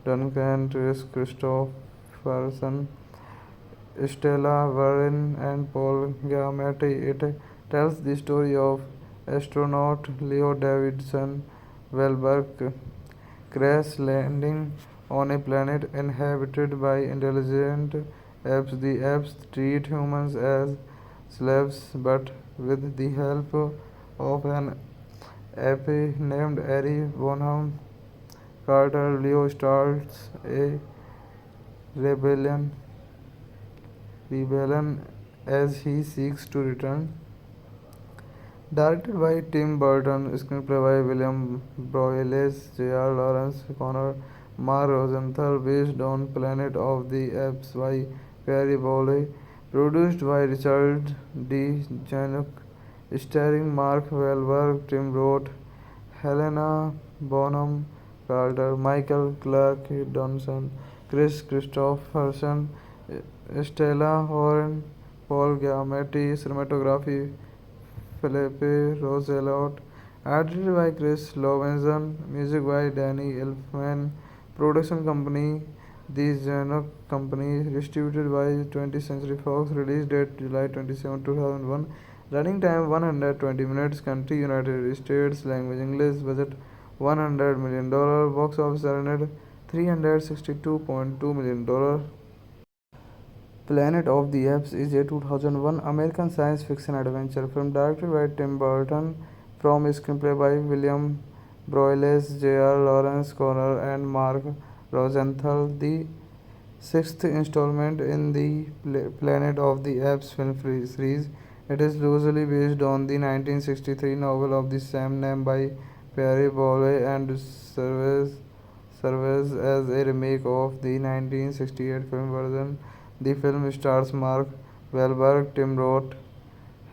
Duncan, Chris Christopherson, Stella Warren, and Paul Giamatti. It tells the story of astronaut Leo Davidson Wahlberg crash landing on a planet inhabited by intelligent apes. The apes treat humans as slaves, but with the help of an ape named Harry Bonham Carter, Leo starts a rebellion, rebellion as he seeks to return. Directed by Tim Burton, screenplay by William Broyles, J.R. Lawrence, Connor Mar Rosenthal, based on Planet of the Apes by Perry Bowley, produced by Richard D. Zanuck, starring Mark Wahlberg, Tim Roth, Helena Bonham Carter, Michael Clarke Duncan, Chris Christopherson, Stella Horn, Paul Giamatti, cinematography Philippe Roosevelt, edited by Chris Lovenson, music by Danny Elfman, production company The Zanuck Company, distributed by 20th Century Fox, release date July 27, 2001, running time 120 minutes, country United States, language English, budget $100 million, box office earned $362.2 million. Planet of the Apes is a 2001 American science fiction adventure film directed by Tim Burton from screenplay by William Broyles, J.R. Lawrence Connor, and Mark Rosenthal. The sixth installment in the Planet of the Apes film series. It is loosely based on the 1963 novel of the same name by Pierre Boulle and serves as a remake of the 1968 film version. The film stars Mark Wahlberg, Tim Roth,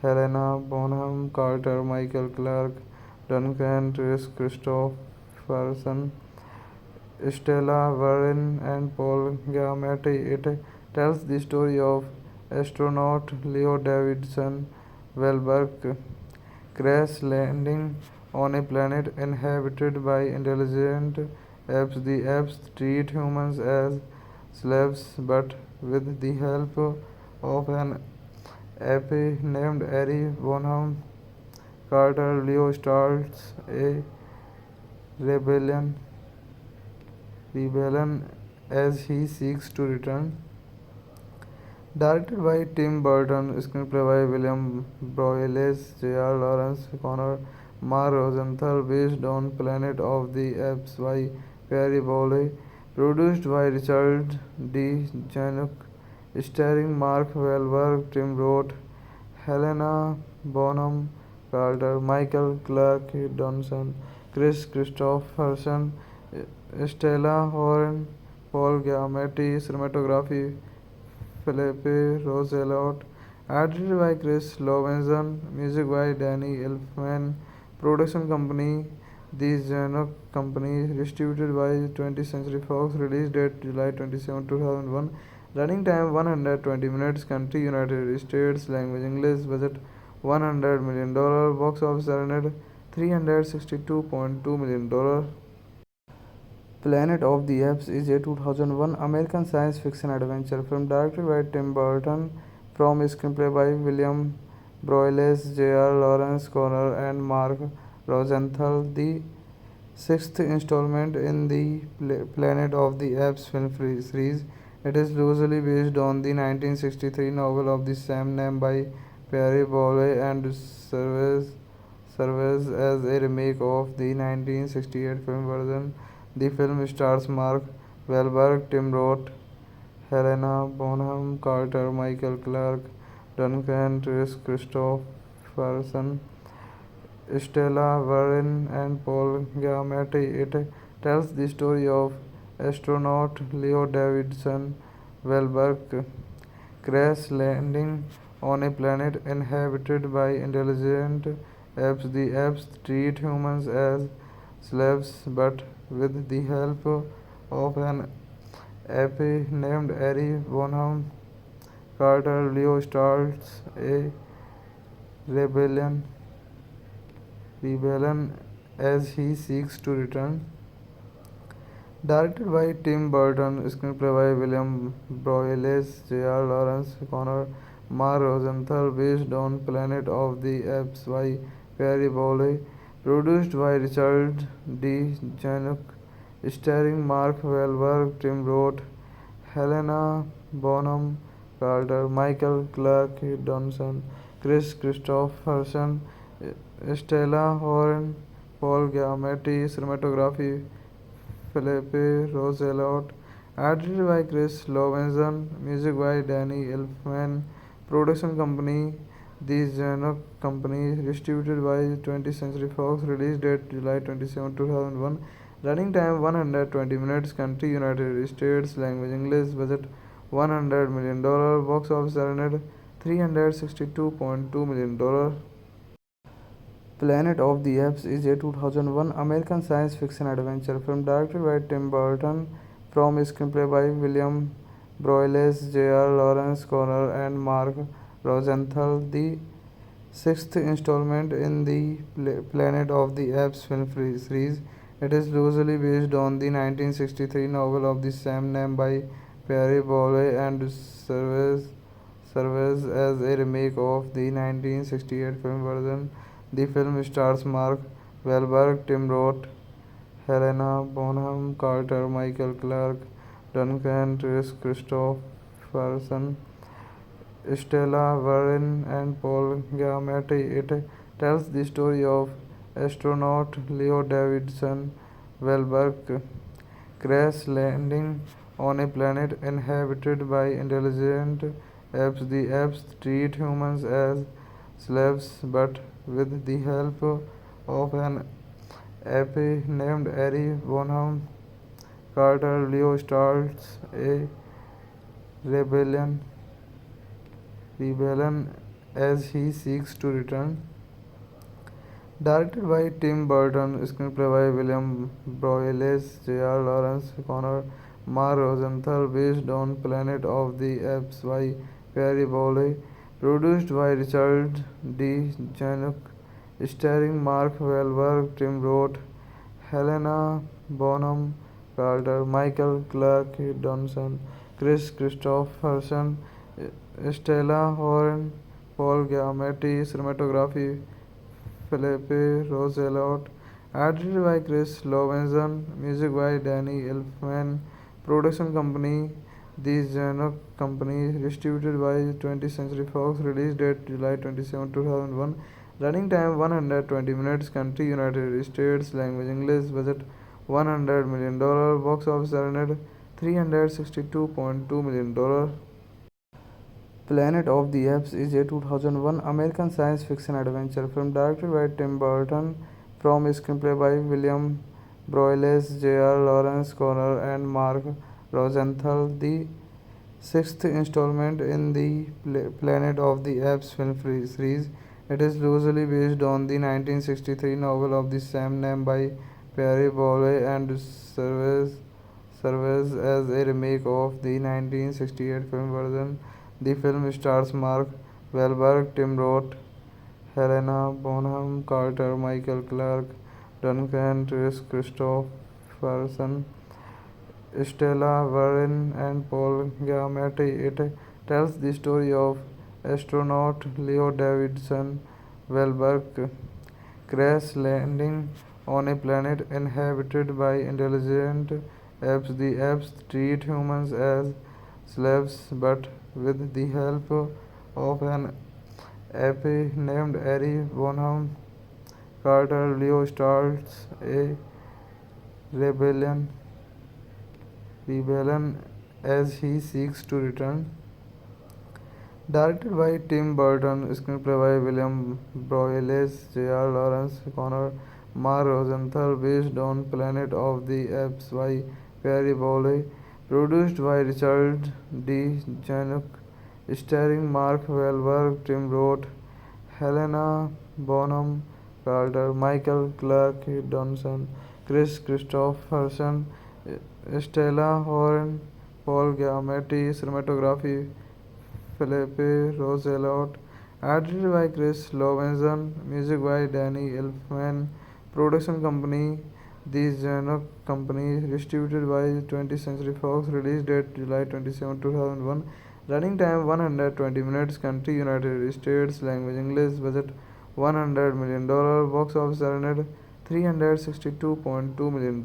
Helena Bonham Carter, Michael Clarke Duncan, Chris Christopherson, Stella Warren, and Paul Giamatti. It tells the story of astronaut Leo Davidson Wahlberg crash landing on a planet inhabited by intelligent apes. The apes treat humans as slaves, but with the help of an ape named Harry Bonham Carter, Leo starts a rebellion, rebellion as he seeks to return. Directed by Tim Burton, screenplay by William Broyles, J.R. Lawrence, Connor Mar Rosenthal, based on Planet of the Apes by Perry Bowley, produced by Richard D. Zanuck, starring Mark Wahlberg, Tim Roth, Helena Bonham Carter, Michael Clarke Duncan, Chris Christopherson, Stella Horn, Paul Giamatti, cinematography Philippe Roosevelt, edited by Chris Lovenson, music by Danny Elfman, production company The Zanuck Company, distributed by 20th Century Fox, release date July 27, 2001, running time 120 minutes, country United States, language English, budget $100 million, box office earned $362.2 million. Planet of the Apes is a 2001 American science fiction adventure film directed by Tim Burton from screenplay by William Broyles, J.R. Lawrence Connor, and Mark Rosenthal. The sixth installment in the Planet of the Apes film series. It is loosely based on the 1963 novel of the same name by Pierre Boulle and serves as a remake of the 1968 film version. The film stars Mark Wahlberg, Tim Roth, Helena Bonham Carter, Michael Clarke Duncan, Chris Christopherson, Stella Warren, and Paul Giamatti. It tells the story of astronaut Leo Davidson Wahlberg crash landing on a planet inhabited by intelligent apes. The apes treat humans as slaves, but with the help of an AP named Harry Bonham Carter, Leo starts a rebellion, rebellion as he seeks to return. Directed by Tim Burton, screenplay by William Broyles, J.R. Lawrence, Connor, Mark Rosenthal, based on Planet of the Apes by Perry Bowley, produced by Richard D. Zanuck, starring Mark Wahlberg, Tim Roth, Helena Bonham Carter, Michael Clarke Duncan, Chris Christopherson, Stella Horn, Paul Giamatti, cinematography Philippe Roosevelt, edited by Chris Lovenson, music by Danny Elfman, production company The Zanuck Company, distributed by 20th Century Fox, release date July 27, 2001, running time 120 minutes, country United States, language English, budget $100 million, box office earned $362.2 million. Planet of the Apes is a 2001 American science fiction adventure film directed by Tim Burton from a screenplay by William Broyles, J.R. Lawrence Connor, and Mark Rosenthal. The sixth installment in the Planet of the Apes film series. It is loosely based on the 1963 novel of the same name by Perry Bowley and serves as a remake of the 1968 film version. The film stars Mark Wahlberg, Tim Roth, Helena Bonham Carter, Michael Clarke Duncan, Chris Christopherson, Stella Warren, and Paul Giamatti. It tells the story of astronaut Leo Davidson Wahlberg crash landing on a planet inhabited by intelligent apes. The apes treat humans as slaves, but with the help of an ape named Harry Bonham Carter, Leo starts a rebellion, as he seeks to return. Directed by Tim Burton, screenplay by William Broyles, J.R. Lawrence Connor, Mark Rosenthal, based on Planet of the Apes by Perry Bowley, produced by Richard D. Zanuck, starring Mark Wahlberg, Tim Roth, Helena Bonham Carter, Michael Clarke Duncan, Chris Christopherson, Stella Horn, Paul Giamatti, cinematography Philippe Roosevelt, edited by Chris Lovenson, music by Danny Elfman, production company The Zanuck Company, distributed by 20th Century Fox, release date July 27, 2001, running time 120 minutes, country United States, language English, budget $100 million, box office earned $362.2 million. Planet of the Apes is a 2001 American science fiction adventure film directed by Tim Burton from a screenplay by William Broyles, J.R. Lawrence Connor, and Mark Rosenthal. The sixth installment in the Planet of the Apes film series. It is loosely based on the 1963 novel of the same name by Perry Bowley and serves as a remake of the 1968 film version. The film stars Mark Wahlberg, Tim Roth, Helena Bonham Carter, Michael Clarke Duncan, Chris Christopherson, Stella Warren, and Paul Giamatti. It tells the story of astronaut Leo Davidson Wahlberg crash landing on a planet inhabited by intelligent apes. The apes treat humans as slaves, but with the help of an ape named Harry Bonham Carter, Leo starts a rebellion, as he seeks to return. Directed by Tim Burton, screenplay by William Broyles, J.R. Lawrence Connor, Mark Rosenthal, based on Planet of the Apes by Perry Bowley, produced by Richard D. Zanuck, starring Mark Wahlberg, Tim Roth, Helena Bonham Carter, Michael Clarke Duncan, Chris Christopherson, Stella Horn, Paul Giamatti, cinematography Philippe Roosevelt, edited by Chris Lovenson, music by Danny Elfman, production company The Zanuck Company, distributed by 20th Century Fox, release date July 27, 2001, running time 120 minutes, country United States, language English, budget $100 million, box office earned $362.2 million.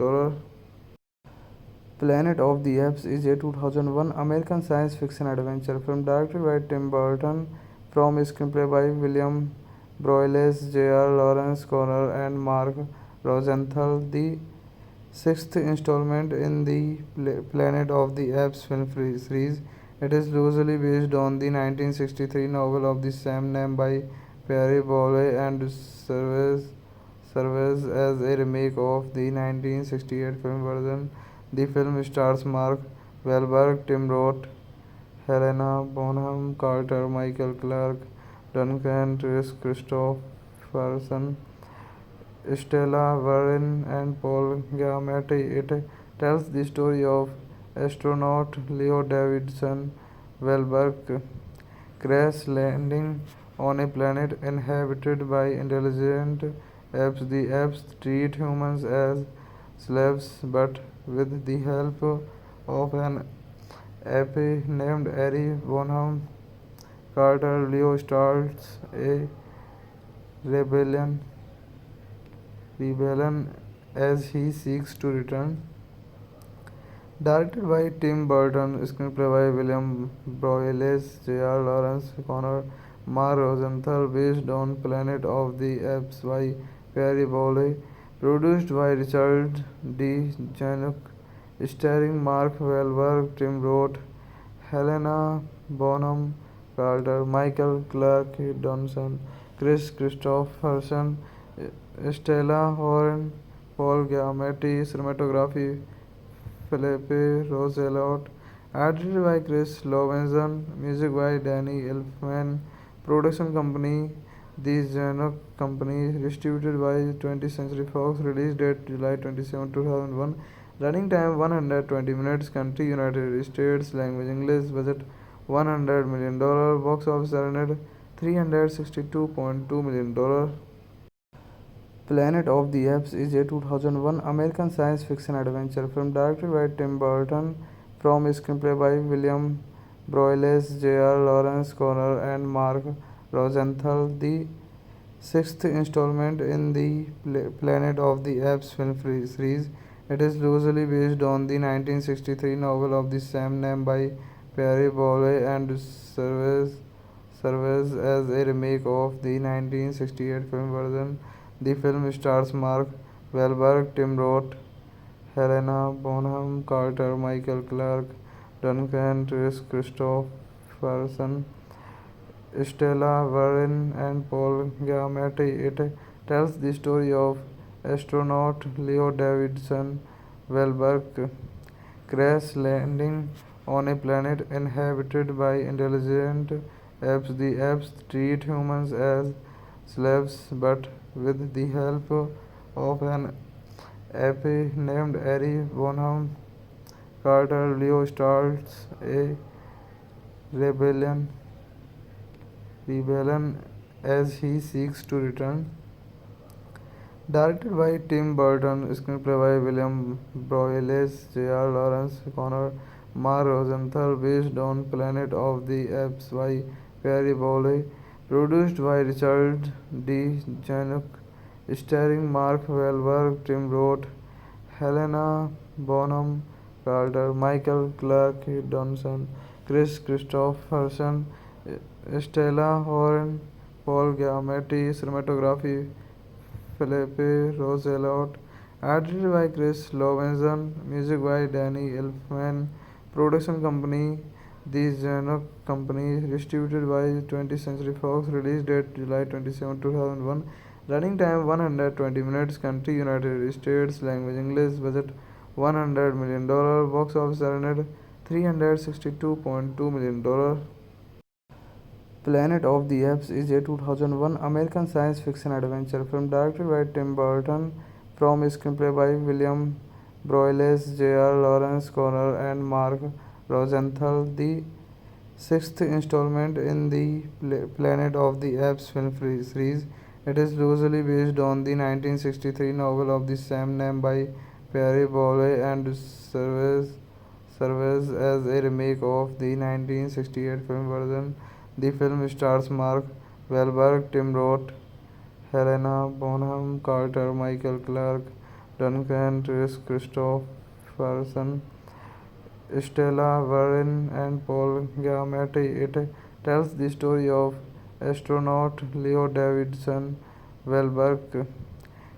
Planet of the Apes is a 2001 American science fiction adventure film directed by Tim Burton from screenplay by William Broyles, J.R. Lawrence Connor, and Mark Rosenthal. The sixth installment in the Planet of the Apes film series. It is loosely based on the 1963 novel of the same name by Perry Bowley and serves as a remake of the 1968 film version. The film stars Mark Wahlberg, Tim Roth, Helena Bonham Carter, Michael Clarke Duncan, Chris Christopherson, Stella Warren, and Paul Giamatti. It tells the story of astronaut Leo Davidson Wahlberg crash landing on a planet inhabited by intelligent apes. The apes treat humans as slaves, but with the help of an ape named Harry Bonham Carter, Leo starts a rebellion rebellion as he seeks to return. Directed by Tim Burton, screenplay by William Broyles, J.R. Lawrence Connor, Mark Rosenthal, based on Planet of the Apes by Perry Bowley, produced by Richard D. Zanuck, starring Mark Wahlberg, Tim Roth, Helena Bonham Carter, Michael Clarke Duncan, Chris Christopherson, Stella Horn, Paul Giamatti, cinematography Philippe Roosevelt, edited by Chris Lovenson, music by Danny Elfman, production company The Zanuck Company, distributed by 20th Century Fox, release date July 27, 2001, running time 120 minutes, country United States, language English, budget $100 million, box office earned $362.2 million. Planet of the Apes is a 2001 American science fiction adventure film directed by Tim Burton from screenplay by William Broyles, J.R. Lawrence Connor, and Mark Rosenthal. The sixth installment in the Planet of the Apes film series. It is loosely based on the 1963 novel of the same name by Perry Bowley and serves as a remake of the 1968 film version. The film stars Mark Wahlberg, Tim Roth, Helena Bonham Carter, Michael Clarke Duncan, Chris Christopherson, Stella Warren, and Paul Giamatti. It tells the story of astronaut Leo Davidson Wahlberg crash landing on a planet inhabited by intelligent apes. The apes treat humans as slaves, but with the help of an ape named Harry Bonham Carter, Leo starts a rebellion rebellion as he seeks to return. Directed by Tim Burton, screenplay by William Broyles, J.R. Lawrence Connor, Mark Rosenthal, based on Planet of the Apes by Perry Bowley, produced by Richard D. Zanuck, starring Mark Wahlberg, Tim Roth, Helena Bonham Carter, Michael Clarke Duncan, Chris Christopherson, Stella Horn, Paul Giamatti, cinematography Philippe Roosevelt, edited by Chris Lovenson, music by Danny Elfman, production company The Zanuck Company, distributed by 20th Century Fox, release date July 27, 2001, running time 120 minutes, country United States, language English, budget $100 million, box office earned $362.2 million. Planet of the Apes is a 2001 American science fiction adventure film directed by Tim Burton from screenplay by William Broyles, J.R. Lawrence Connor, and Mark Rosenthal. The sixth installment in the Planet of the Apes film series. It is loosely based on the 1963 novel of the same name by Perry Bowley and serves as a remake of the 1968 film version. The film stars Mark Wahlberg, Tim Roth, Helena Bonham Carter, Michael Clarke Duncan, Chris Christopherson, Stella Warren, and Paul Giamatti. It tells the story of astronaut Leo Davidson Wahlberg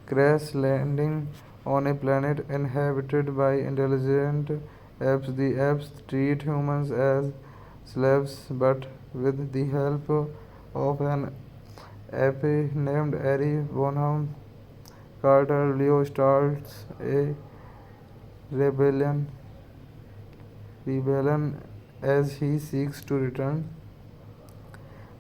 crash landing on a planet inhabited by intelligent apes. The apes treat humans as slaves, but with the help of an ape named Ari Bonham Carter, Leo starts a rebellion rebellion as he seeks to return.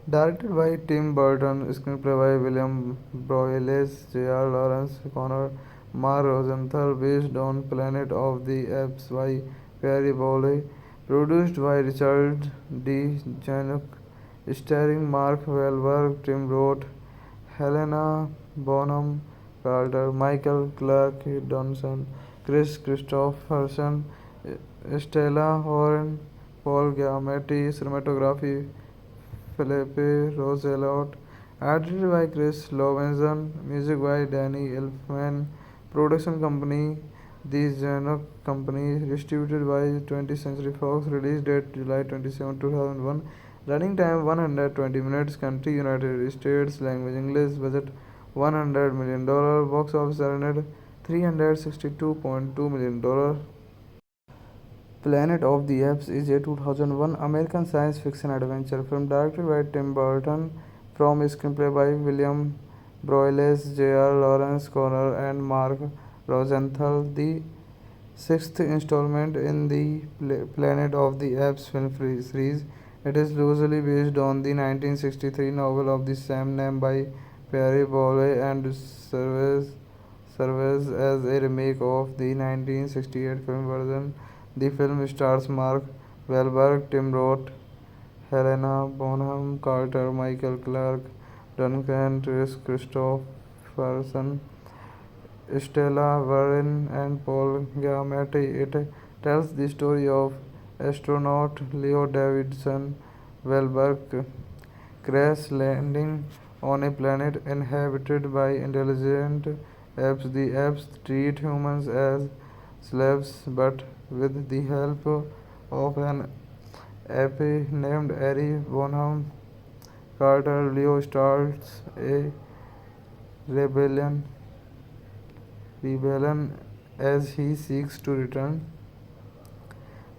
Directed by Tim Burton, screenplay by William Broyles, J.R. Lawrence Connor, Mark Rosenthal, based on Planet of the Apes by Perry Bowley, produced by Richard D. Zanuck, starring Mark Wahlberg, Tim Roth, Helena Bonham Carter, Michael Clarke Duncan, Chris Christopherson, Stella Horn, Paul Giamatti, cinematography Philippe Roosevelt, edited by Chris Lovenson, music by Danny Elfman, production company The Zanuck Company, distributed by 20th Century Fox, release date July 27, 2001, running time 120 minutes, country United States, language English, budget $100 million, box office earned $362.2 million. Planet of the Apes is a 2001 American science fiction adventure film directed by Tim Burton from screenplay by William Broyles, J.R. Lawrence Connor, and Mark Rosenthal. The sixth installment in the Planet of the Apes film series. It is loosely based on the 1963 novel of the same name by Perry Bowley and serves as a remake of the 1968 film version. The film stars Mark Wahlberg, Tim Roth, Helena Bonham Carter, Michael Clarke Duncan, Chris Christopherson, Stella Warren, and Paul Giamatti. It tells the story of astronaut Leo Davidson Wahlberg crash landing on a planet inhabited by intelligent apes. The apes treat humans as slaves, but with the help of an ape named Ari Bonham Carter, Leo starts a rebellion as he seeks to return.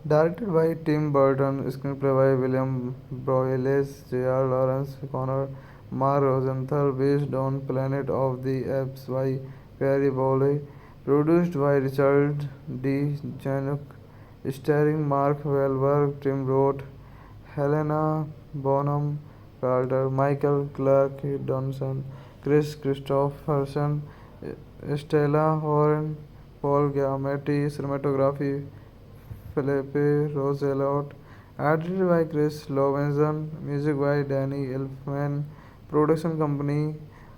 Directed by Tim Burton, screenplay by William Broyles, J.R. Lawrence Connor, Mark Rosenthal, based on Planet of the Apes by Perry Bowley, produced by Richard D. Zanuck, starring Mark Wahlberg, Tim Roth, Helena Bonham Carter, Michael Clarke Duncan, Chris Christopherson, Stella Horn, Paul Giamatti, cinematography Philippe Roosevelt, edited by Chris Lovenson, music by Danny Elfman, production company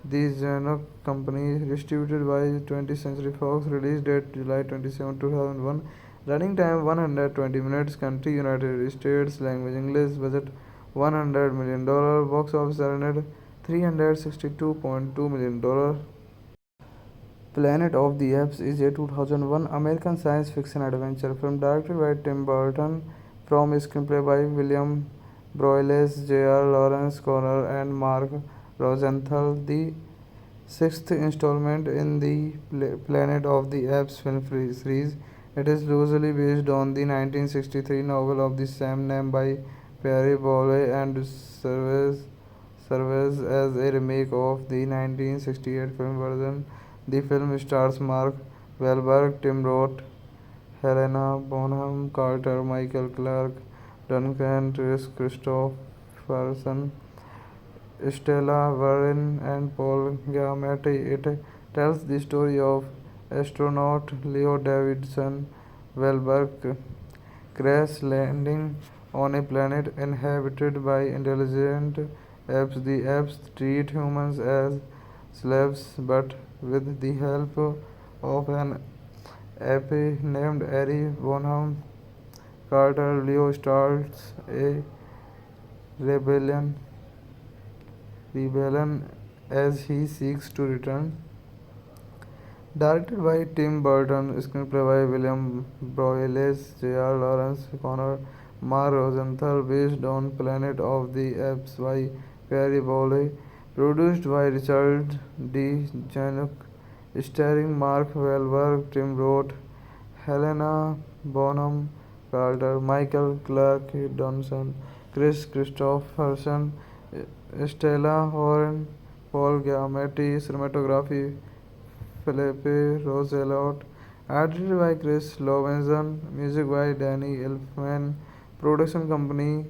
The Zanuck Company, distributed by 20th Century Fox, release date July 27, 2001, running time 120 minutes, country United States, language English, budget $100 million, box office earned $362.2 million. Planet of the Apes is a 2001 American science fiction adventure film directed by Tim Burton from screenplay by William Broyles, J.R. Lawrence Connor, and Mark Rosenthal. The sixth installment in the Planet of the Apes film series. It is loosely based on the 1963 novel of the same name by Perry Bowley and serves as a remake of the 1968 film version. The film stars Mark Wahlberg, Tim Roth, Helena Bonham Carter, Michael Clarke Duncan, Chris Christopherson, Stella Warren, and Paul Giamatti. It tells the story of astronaut Leo Davidson Wahlberg crash landing on a planet inhabited by intelligent apes. The apes treat humans as slaves, but with the help of an ape named Harry Bonham Carter, Leo starts a rebellion rebellion as he seeks to return. Directed by Tim Burton, screenplay by William Broyles, J.R. Lawrence, Connor Mar Rosenthal, based on Planet of the Apes by Perry Bowley, produced by Richard D. Zanuck, starring Mark Wahlberg, Tim Roth, Helena Bonham Carter, Michael Clarke Duncan, Chris Christopherson, Stella Horn, Paul Giamatti, cinematography Philippe Roosevelt, edited by Chris Lovenson, music by Danny Elfman, production company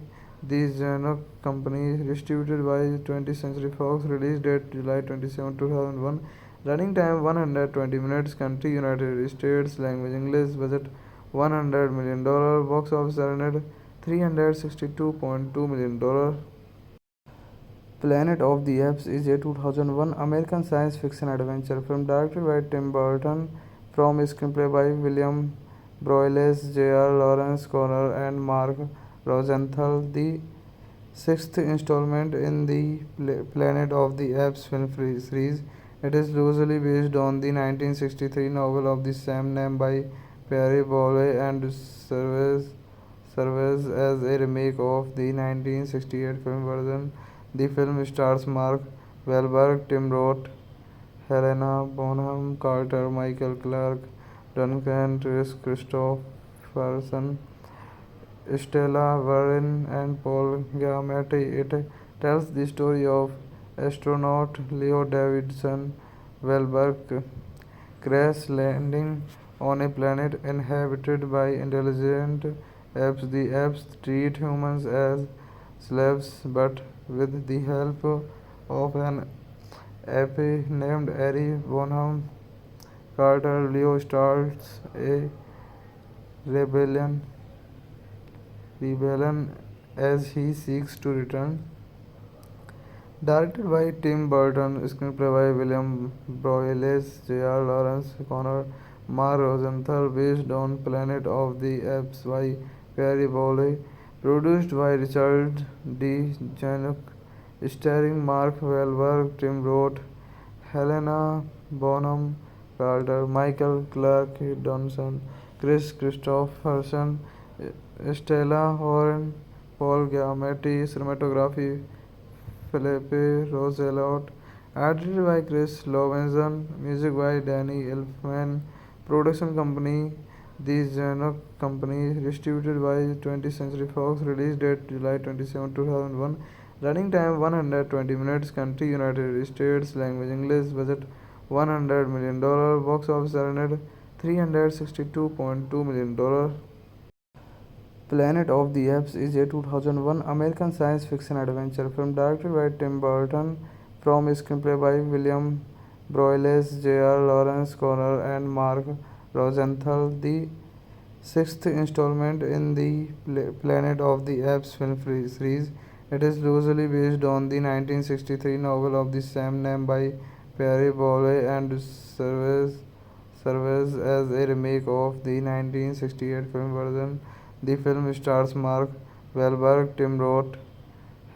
The Zanuck Company, distributed by 20th Century Fox, release date July 27, 2001, running time 120 minutes, country United States, language English, budget $100 million, box office earned $362.2 million. Planet of the Apes is a 2001 American science fiction adventure film directed by Tim Burton from a screenplay by William Broyles, J.R. Lawrence Connor, and Mark Rosenthal. The sixth installment in the Planet of the Apes film series. It is loosely based on the 1963 novel of the same name by Perry Bowley and serves as a remake of the 1968 film version. The film stars Mark Wahlberg, Tim Roth, Helena Bonham Carter, Michael Clarke Duncan, Chris Christopherson, Stella Warren, and Paul Giamatti. It tells the story of astronaut Leo Davidson Wahlberg crash landing on a planet inhabited by intelligent apes. The apes treat humans as slaves, but with the help of an ape named Harry Bonham Carter, Leo starts a rebellion as he seeks to return. Directed by Tim Burton, screenplay by William Broyles, J.R. Lawrence Connor, Mar Rosenthal, based on Planet of the Apes by Perry Bowley, produced by Richard D. Zanuck, starring Mark Wahlberg, Tim Roth, Helena Bonham Carter, Michael Clarke Duncan, Chris Christopherson, Stella Horn, Paul Giamatti, cinematography Philippe Roosevelt, edited by Chris Lovenson, music by Danny Elfman, production company The Zanuck Company, distributed by 20th Century Fox, release date July 27, 2001, running time 120 minutes, country United States, language English, budget $100 million, box office earned $362.2 million. Planet of the Apes is a 2001 American science fiction adventure film directed by Tim Burton from a screenplay by William Broyles, J.R. Lawrence Connor, and Mark Rosenthal. The sixth installment in the Planet of the Apes film series. It is loosely based on the 1963 novel of the same name by Perry Bowley and serves as a remake of the 1968 film version. The film stars Mark Wahlberg, Tim Roth,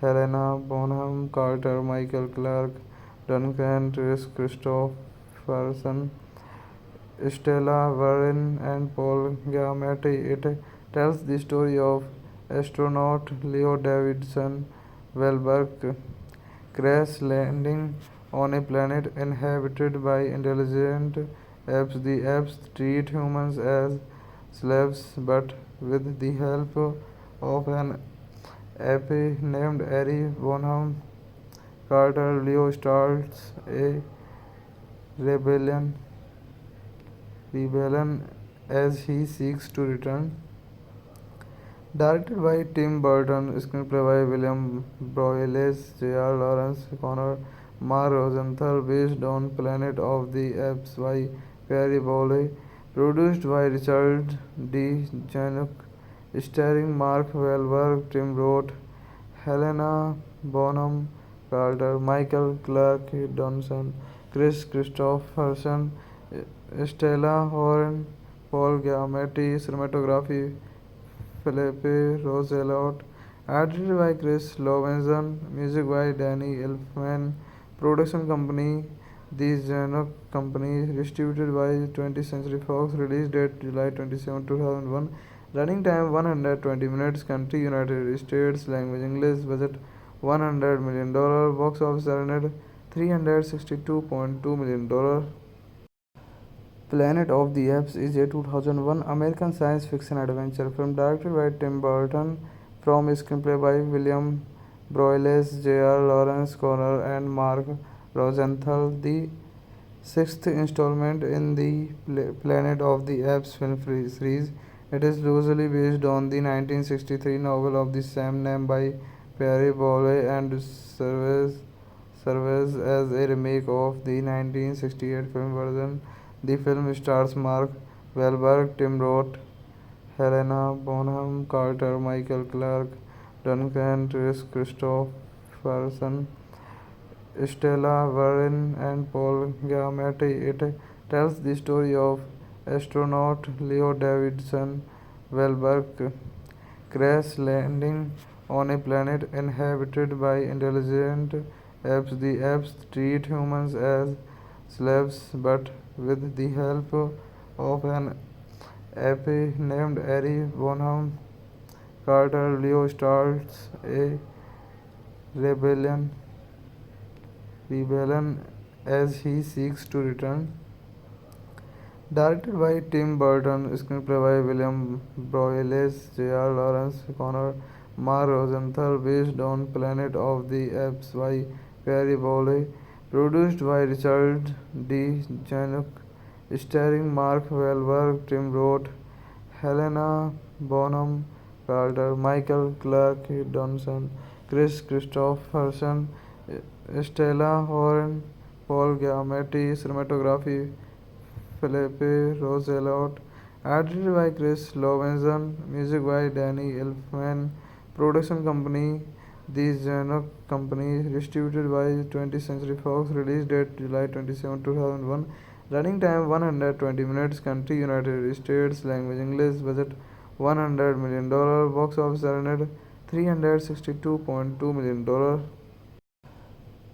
Helena Bonham Carter, Michael Clarke Duncan, Chris Christopherson, Stella Warren, and Paul Giamatti. It tells the story of astronaut Leo Davidson Wahlberg crash landing on a planet inhabited by intelligent apes. The apes treat humans as slaves, but with the help of an ape named Harry Bonham Carter, Leo starts a rebellion as he seeks to return. Directed by Tim Burton, screenplay by William Broyles, J.R. Lawrence Connor, Mar Rosenthal, based on Planet of the Apes by Perry Bowley, produced by Richard D. Zanuck, starring Mark Wahlberg, Tim Roth, Helena Bonham Carter, Michael Clarke Duncan, Chris Christopherson, Stella Horn, Paul Giamatti, cinematography Philippe Roosevelt, edited by Chris Lovenson, music by Danny Elfman, production company The Zanuck Company, distributed by 20th Century Fox, release date July 27, 2001, running time 120 minutes, country United States, language English, budget $100 million, box office earned $362.2 million. Planet of the Apes is a 2001 American science fiction adventure film directed by Tim Burton from a screenplay by William Broyles, J.R. Lawrence Connor, and Mark Rosenthal. The sixth installment in the Planet of the Apes film series. It is loosely based on the 1963 novel of the same name by Perry Bowley and serves as a remake of the 1968 film version. The film stars Mark Wahlberg, Tim Roth, Helena Bonham Carter, Michael Clarke Duncan, Chris Christopherson, Stella Warren, and Paul Giamatti. It tells the story of astronaut Leo Davidson Wahlberg crash landing on a planet inhabited by intelligent apes. The apes treat humans as slaves, but with the help of an ape named Harry Bonham Carter, Leo starts a rebellion rebellion as he seeks to return. Directed by Tim Burton, screenplay by William Broyles, J.R. Lawrence Connor, Mark Rosenthal, based on Planet of the Apes by Perry Bowley, produced by Richard D. Zanuck, starring Mark Wahlberg, Tim Roth, Helena Bonham Carter, Michael Clarke Duncan, Chris Christopherson, Stella Horn, Paul Giamatti, cinematography Philippe Roosevelt, edited by Chris Lovenson, music by Danny Elfman, production company The Zanuck Company, distributed by 20th Century Fox, release date July 27, 2001, running time 120 minutes, country United States, language English, budget $100 million, box office earned $362.2 million.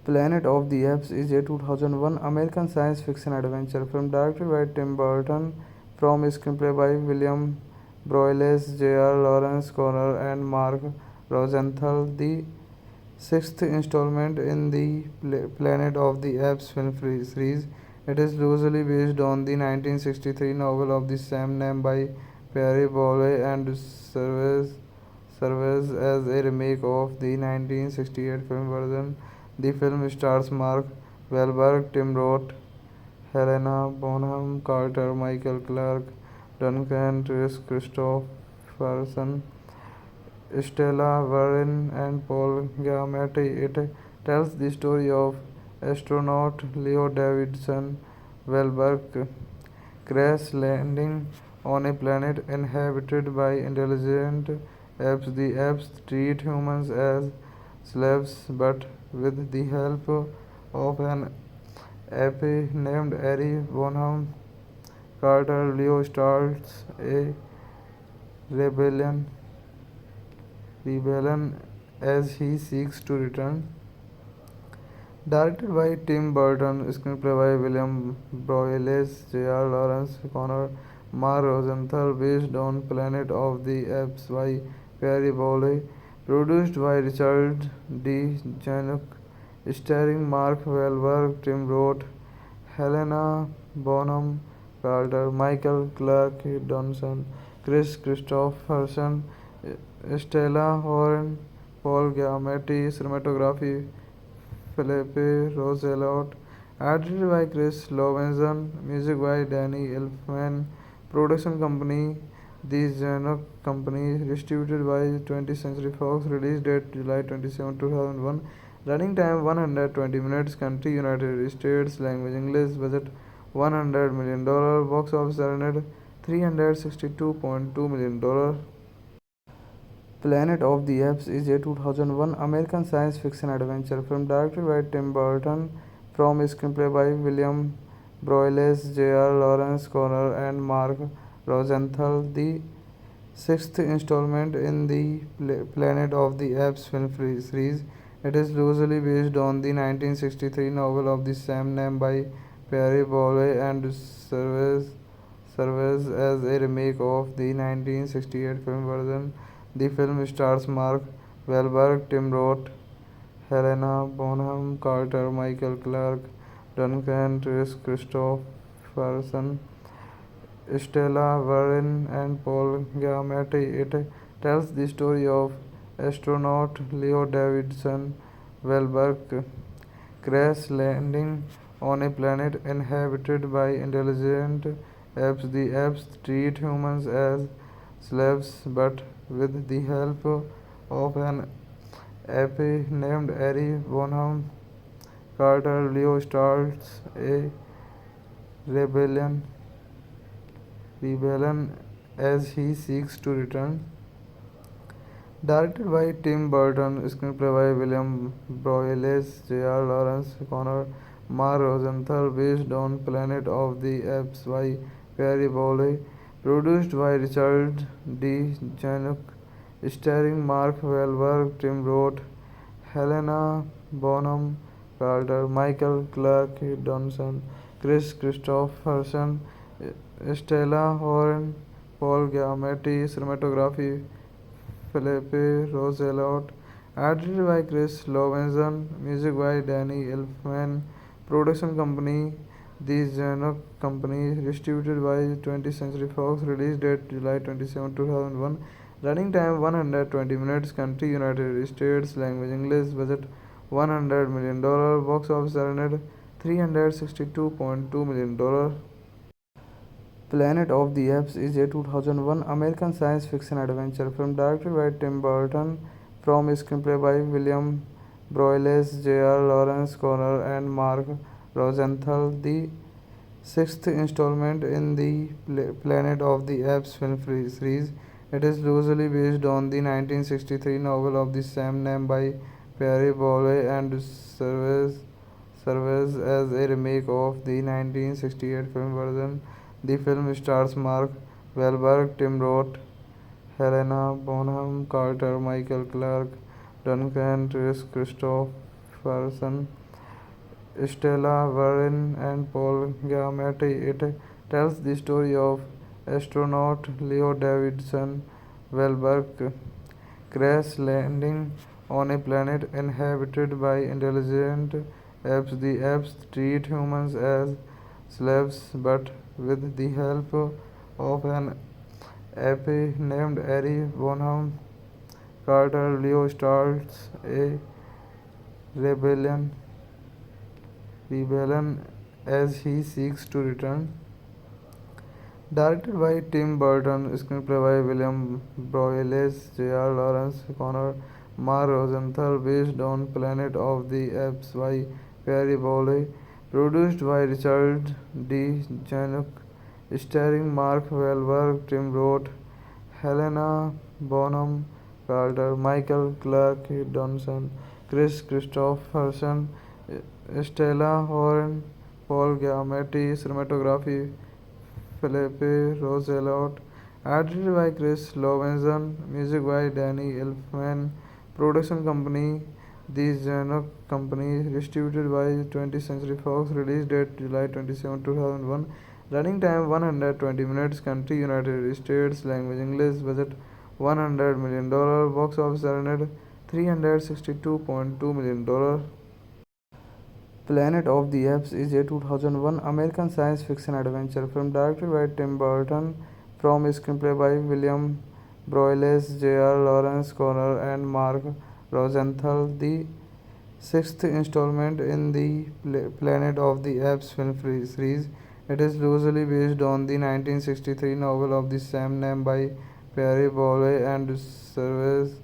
Planet of the Apes is a 2001 American science fiction adventure film directed by Tim Burton from a screenplay by William Broyles, J.R. Lawrence Connor, and Mark Rosenthal. The sixth installment in the Planet of the Apes film series. It is loosely based on the 1963 novel of the same name by Perry Bowley and serves as a remake of the 1968 film version. The film stars Mark Wahlberg, Tim Roth, Helena Bonham Carter, Michael Clarke Duncan, Chris Christopherson, Stella Warren, and Paul Giamatti. It tells the story of astronaut Leo Davidson Wahlberg crash landing on a planet inhabited by intelligent apes. The apes treat humans as slaves, but with the help of an ape named Harry Bonham Carter, Leo starts a rebellion rebellion as he seeks to return. Directed by Tim Burton, screenplay by William Broyles, J.R. Lawrence Connor, Mark Rosenthal, based on Planet of the Apes by Perry Bowley, produced by Richard D. Zanuck, starring Mark Wahlberg, Tim Roth, Helena Bonham Carter, Michael Clarke Duncan, Chris Christopherson, Stella Horn, Paul Giamatti, cinematography Philippe Roosevelt, edited by Chris Lovenson, music by Danny Elfman, production company The Zanuck Company, distributed by 20th Century Fox, release date July 27, 2001, running time 120 minutes, country United States, language English, budget $100 million. Box office earned $362.2 million. Planet of the Apes is a 2001 American science fiction adventure film directed by Tim Burton from a screenplay by William Broyles, J.R. Lawrence Connor, and Mark Rosenthal. The sixth installment in the Planet of the Apes film series. It is loosely based on the 1963 novel of the same name by Perry Bowley and serves as a remake of the 1968 film version. The film stars Mark Wahlberg, Tim Roth, Helena Bonham Carter, Michael Clarke Duncan, Kris Kristofferson, Stella Warren, and Paul Giamatti. It tells the story of astronaut Leo Davidson Wahlberg crash landing on a planet inhabited by intelligent apes. The apes treat humans as slaves, but with the help of an ape named Ari Bonham Carter, Leo starts a rebellion rebellion as he seeks to return. Directed by Tim Burton, screenplay by William Broyles, J.R. Lawrence Connor, Mark Rosenthal, based on Planet of the Apes by Perry Bowley, produced by Richard D. Zanuck, starring Mark Wahlberg, Tim Roth, Helena Bonham Carter, Michael Clarke Duncan, Kris Kristofferson, Stella Warren, Paul Giamatti, cinematography Philippe Roosevelt, edited by Chris Lovenson, music by Danny Elfman, production company The Zanuck Company, distributed by 20th Century Fox, release date July 27, 2001, running time 120 minutes, country United States, language English, budget $100 million, box office earned $362.2 million. Planet of the Apes is a 2001 American science fiction adventure film directed by Tim Burton from a screenplay by William Broyles, J.R. Lawrence Connor, and Mark Rosenthal. The sixth installment in the Planet of the Apes film series. It is loosely based on the 1963 novel of the same name by Perry Bowley and serves as a remake of the 1968 film version. The film stars Mark Wahlberg, Tim Roth, Helena Bonham Carter, Michael Clarke Duncan, Kris Kristofferson, Stella Warren, and Paul Giamatti. It tells the story of astronaut Leo Davidson Wahlberg crash landing on a planet inhabited by intelligent apes. The apes treat humans as slaves, but with the help of an ape named Ari Bonham Carter, Leo starts a rebellion as he seeks to return. Directed by Tim Burton, screenplay by William Broyles, J.R. Lawrence Connor, Mark Rosenthal, based on Planet of the Apes by Perry Bowley, produced by Richard D. Zanuck, starring Mark Wahlberg, Tim Roth, Helena Bonham Carter, Michael Clarke Duncan, Kris Kristofferson, Stella Warren, Paul Giamatti, cinematography Philippe Roosevelt, edited by Chris Lovenson, music by Danny Elfman, production company The Zanuck Company, distributed by 20th Century Fox, release date July 27, 2001, running time 120 minutes, country United States, language English, budget $100 million, box office earned $362.2 million. Planet of the Apes is a 2001 American science fiction adventure film directed by Tim Burton from a screenplay by William Broyles, J.R. Lawrence Connor, and Mark Rosenthal. The sixth installment in the Planet of the Apes film series. It is loosely based on the 1963 novel of the same name by Perry Bowley and serves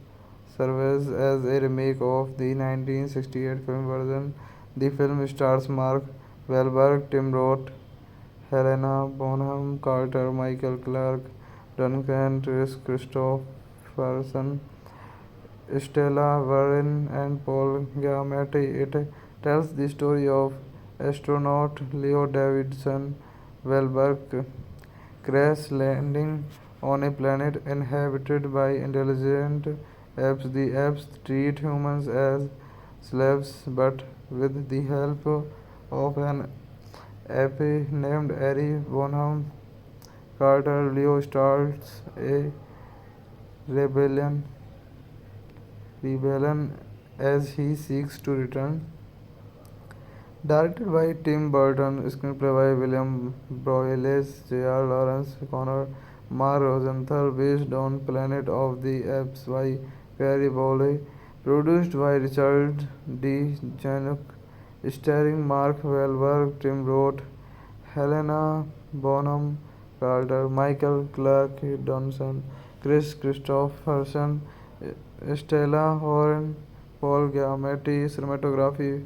as a remake of the 1968 film version. The film stars Mark Wahlberg, Tim Roth, Helena Bonham Carter, Michael Clark, Duncan Chris Christopherson, Stella Warren, and Paul Giamatti. It tells the story of astronaut Leo Davidson Wahlberg crash landing on a planet inhabited by intelligent apes. The apes treat humans as slaves, but with the help of an ape named Harry Bonham Carter, Leo starts a rebellion rebellion as he seeks to return. Directed by Tim Burton, screenplay by William Broyles, J.R. Lawrence, Connor Mar Rosenthal, based on Planet of the Apes by Perry Bowley, produced by Richard D. Zanuck, starring Mark Wahlberg, Tim Roth, Helena Bonham Carter, Michael Clarke Duncan, Chris Christopherson, Stella Horn, Paul Giamatti, cinematography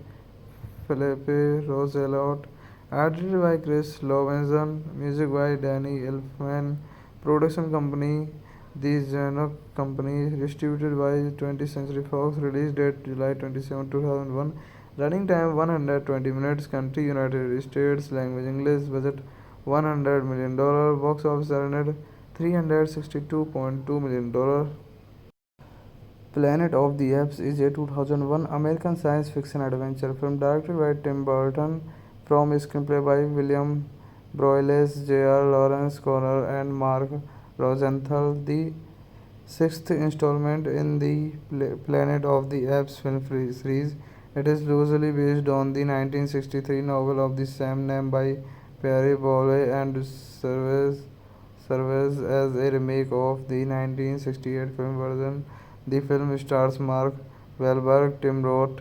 Philippe Roosevelt, edited by Chris Lovenson, music by Danny Elfman, production company The Zanuck Company, distributed by 20th Century Fox, release date July 27, 2001, running time 120 minutes, country United States, language English, budget $100 million, box office earned $362.2 million. Planet of the Apes is a 2001 American science fiction adventure film directed by Tim Burton from a screenplay by William Broyles, J.R. Lawrence Connor, and Mark Rosenthal, the sixth installment in the Planet of the Apes film series. It is loosely based on the 1963 novel of the same name by Perry Bowley and serves as a remake of the 1968 film version. The film stars Mark Wahlberg, Tim Roth,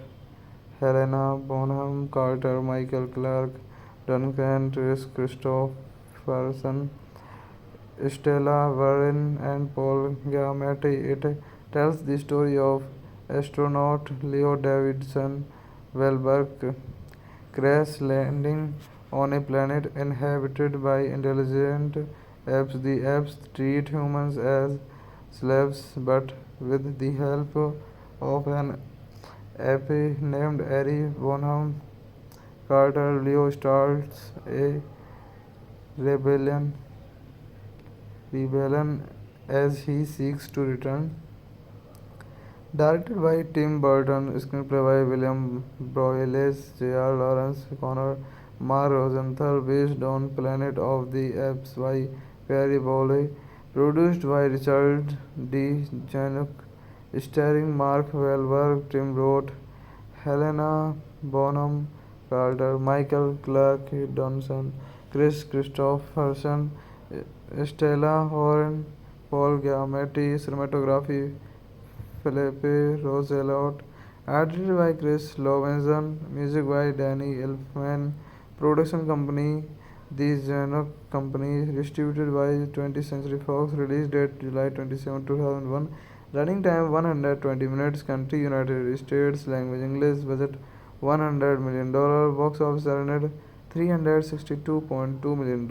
Helena Bonham Carter, Michael Clarke Duncan, Chris Christopherson, Stella Warren, and Paul Giamatti. It tells the story of astronaut Leo Davidson Wahlberg crash landing on a planet inhabited by intelligent apes. The apes treat humans as slaves, but with the help of an ape named Harry Bonham Carter, Leo starts a rebellion rebellion as he seeks to return. Directed by Tim Burton, screenplay by William Broyles, J.R. Lawrence, Connor Mar Rosenthal, based on Planet of the Apes by Perry Bowley, produced by Richard D. Zanuck, starring Mark Wahlberg, Tim Roth, Helena Bonham Carter, Michael Clarke Duncan, Chris Christopherson, Stella Horn, Paul Giamatti, cinematography Philippe Roosevelt, edited by Chris Lovenson, music by Danny Elfman, production company The Zanuck Company, distributed by 20th Century Fox, release date July 27, 2001, running time 120 minutes, country United States, language English, budget $100 million, box office earned $362.2 million.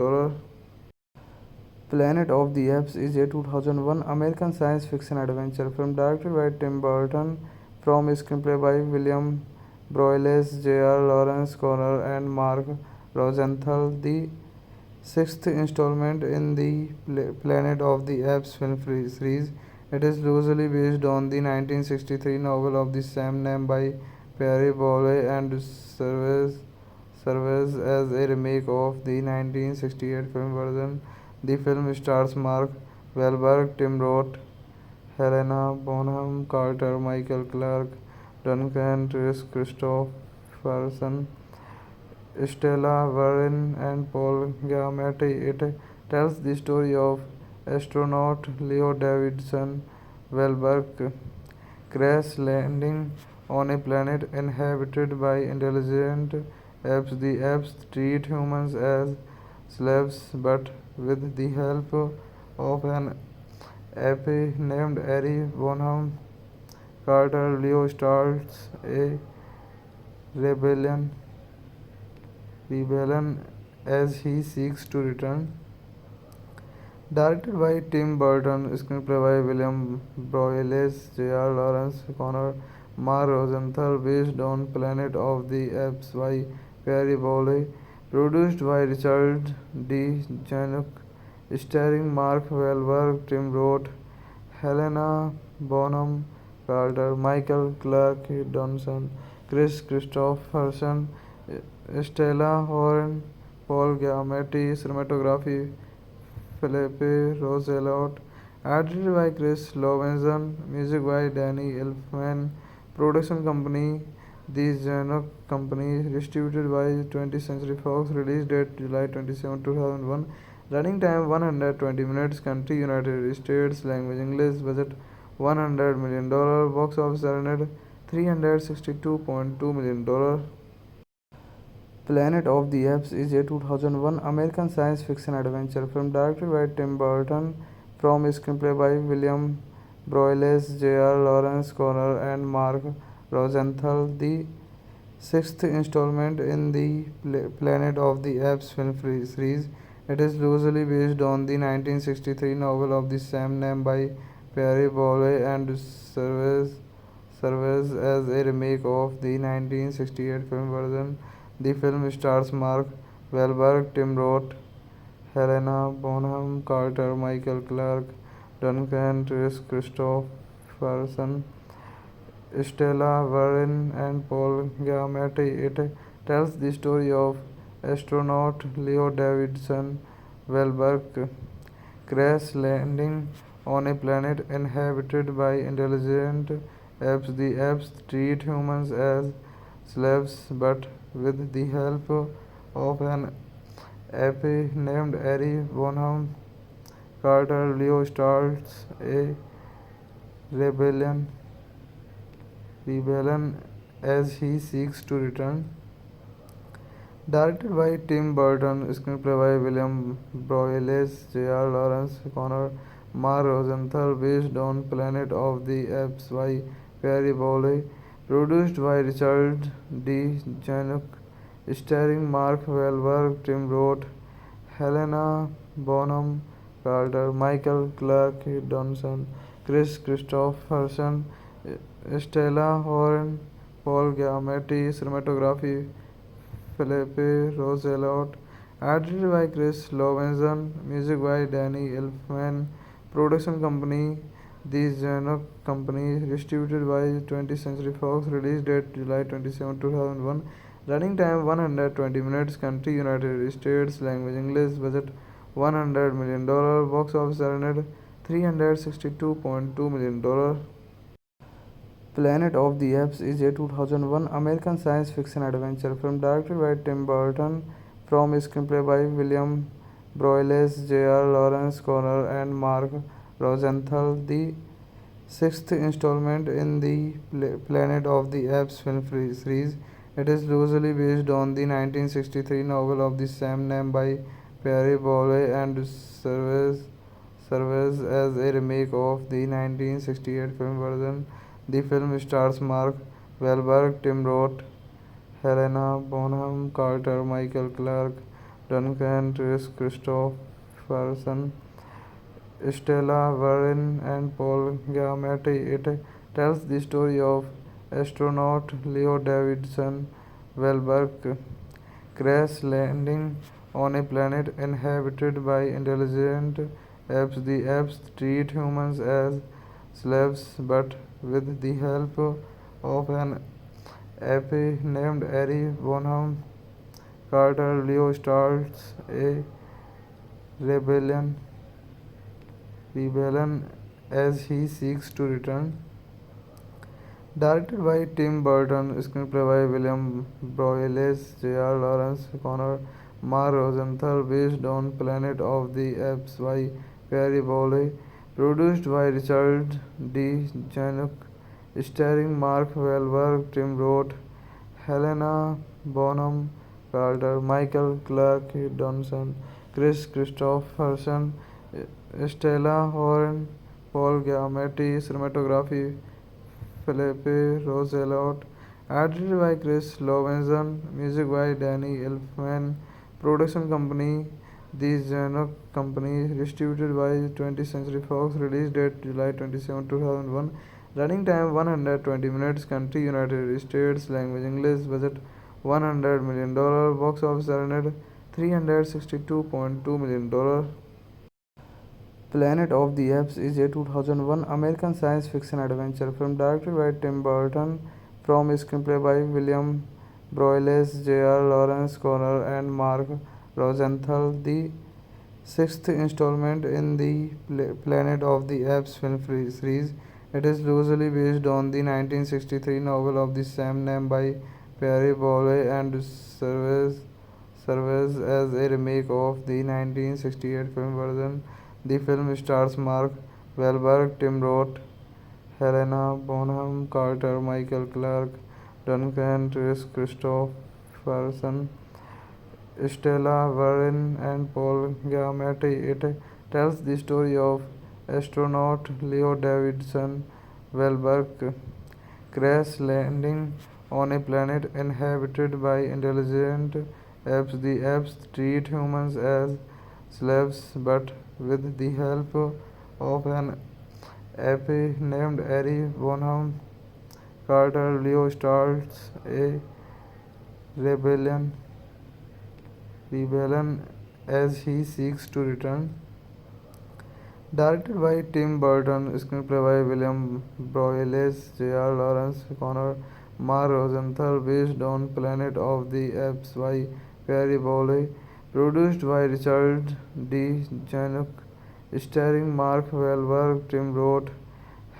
Planet of the Apes is a 2001 American science fiction adventure film directed by Tim Burton from a screenplay by William Broyles, J.R. Lawrence Connor, and Mark Rosenthal, the sixth installment in the Planet of the Apes film series. It is loosely based on the 1963 novel of the same name by Perry Bowley and serves as a remake of the 1968 film version. The film stars Mark Wahlberg, Tim Roth, Helena Bonham Carter, Michael Clarke Duncan, Chris Christopherson, Stella Warren, and Paul Giamatti. It tells the story of astronaut Leo Davidson Wahlberg crash landing on a planet inhabited by intelligent apes. The apes treat humans as slaves, but with the help of an ape named Harry Bonham Carter, Leo starts a rebellion as he seeks to return. Directed by Tim Burton, screenplay by William Broyles, J.R. Lawrence, Connor, Mark Rosenthal, based on Planet of the Apes by Perry Bowley, produced by Richard D. Zanuck, starring Mark Wahlberg, Tim Roth, Helena Bonham Carter, Michael Clarke Duncan, Chris Christopherson, Stella Horn, Paul Giamatti, cinematography Philippe Roosevelt, edited by Chris Lovenson, music by Danny Elfman, production company The Zanuck Company, distributed by 20th Century Fox, release date July 27, 2001, running time 120 minutes, country United States, language English, budget $100 million, box office earned $362.2 million. Planet of the Apes is a 2001 American science fiction adventure film directed by Tim Burton from screenplay by William Broyles, J.R. Lawrence Connor, and Mark Rosenthal. The sixth installment in the Planet of the Apes film series. It is loosely based on the 1963 novel of the same name by Perry Bowley and serves as a remake of the 1968 film version. The film stars Mark Wahlberg, Tim Roth, Helena Bonham Carter, Michael Clarke Duncan, Chris Christopherson, Stella Warren, and Paul Giamatti. It tells the story of astronaut Leo Davidson Wahlberg crash landing on a planet inhabited by intelligent apes. The apes treat humans as slaves, but with the help of an ape named Harry Bonham Carter, Leo starts a rebellion rebellion as he seeks to return. Directed by Tim Burton, screenplay by William Broyles, J.R. Lawrence Connor, Mark Rosenthal, based on Planet of the Apes by Perry Bowley, produced by Richard D. Zanuck, starring Mark Wahlberg, Tim Roth, Helena Bonham Carter, Michael Clarke Duncan, Chris Christopherson, Stella Horn, Paul Giamatti, cinematography Philippe Roosevelt, edited by Chris Lovenson, music by Danny Elfman, production company The Zanuck Company, distributed by 20th Century Fox, release date July 27, 2001, running time 120 minutes, country United States, language English, budget $100 million, box office earned $362.2 million. Planet of the Apes is a 2001 American science fiction adventure film directed by Tim Burton from screenplay by William Broyles, J.R. Lawrence Connor, and Mark Rosenthal. The sixth installment in the Planet of the Apes film series. It is loosely based on the 1963 novel of the same name by Perry Bowley and serves as a remake of the 1968 film version. The film stars Mark Wahlberg, Tim Roth, Helena Bonham Carter, Michael Clarke Duncan, Chris Christopherson, Stella Warren, and Paul Giamatti. It tells the story of astronaut Leo Davidson Wahlberg crash landing on a planet inhabited by intelligent apes. The apes treat humans as slaves, but with the help of an ape named Harry Bonham Carter, Leo starts a rebellion as he seeks to return. Directed by Tim Burton, screenplay by William Broyles, J.R. Lawrence Connor, Mark Rosenthal, based on Planet of the Apes by Perry Bowley, produced by Richard D. Zanuck, starring Mark Wahlberg, Tim Roth, Helena Bonham Carter, Michael Clarke Duncan, Chris Christopherson, Stella Horn, Paul Giamatti, cinematography Philippe Roosevelt, edited by Chris Lovenson, music by Danny Elfman, Production company The Zanuck Company, distributed by 20th Century Fox, release date July 27, 2001, running time 120 minutes, country United States, language English, budget $100 million, box office earned $362.2 million. Planet of the Apes is a 2001 American science fiction adventure film directed by Tim Burton from a screenplay by William Broyles, J.R. Lawrence Connor, and Mark Rosenthal. The sixth installment in the Planet of the Apes film series. It is loosely based on the 1963 novel of the same name by Perry Bowley and serves as a remake of the 1968 film version. The film stars Mark Wahlberg, Tim Roth, Helena Bonham Carter, Michael Clarke Duncan, Kris Kristofferson, Stella Warren, and Paul Giamatti. It tells the story of astronaut Leo Davidson Wahlberg crash landing on a planet inhabited by intelligent apes. The apes treat humans as slaves, but with the help of an ape named Ari Bonham Carter, Leo starts a rebellion rebellion as he seeks to return. Directed by Tim Burton, screenplay by William Broyles, J.R. Lawrence Connor, Mark Rosenthal, based on Planet of the Apes by Perry Bowley, produced by Richard D. Zanuck, starring Mark Wahlberg, Tim Roth,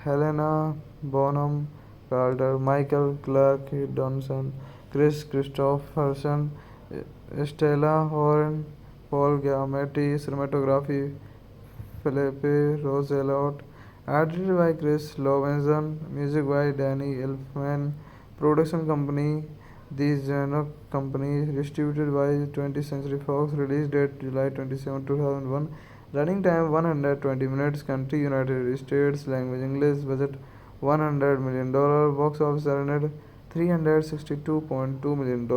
Helena Bonham Carter, Michael Clarke Duncan, Kris Kristofferson, Stella Warren, Paul Giamatti, cinematography Philippe Roselot, edited by Chris Lovenson, music by Danny Elfman, production company The Zanuck Company, distributed by 20th Century Fox, release date July 27, 2001, running time 120 minutes, country United States, language English, budget $100 million, box office earned $362.2 million.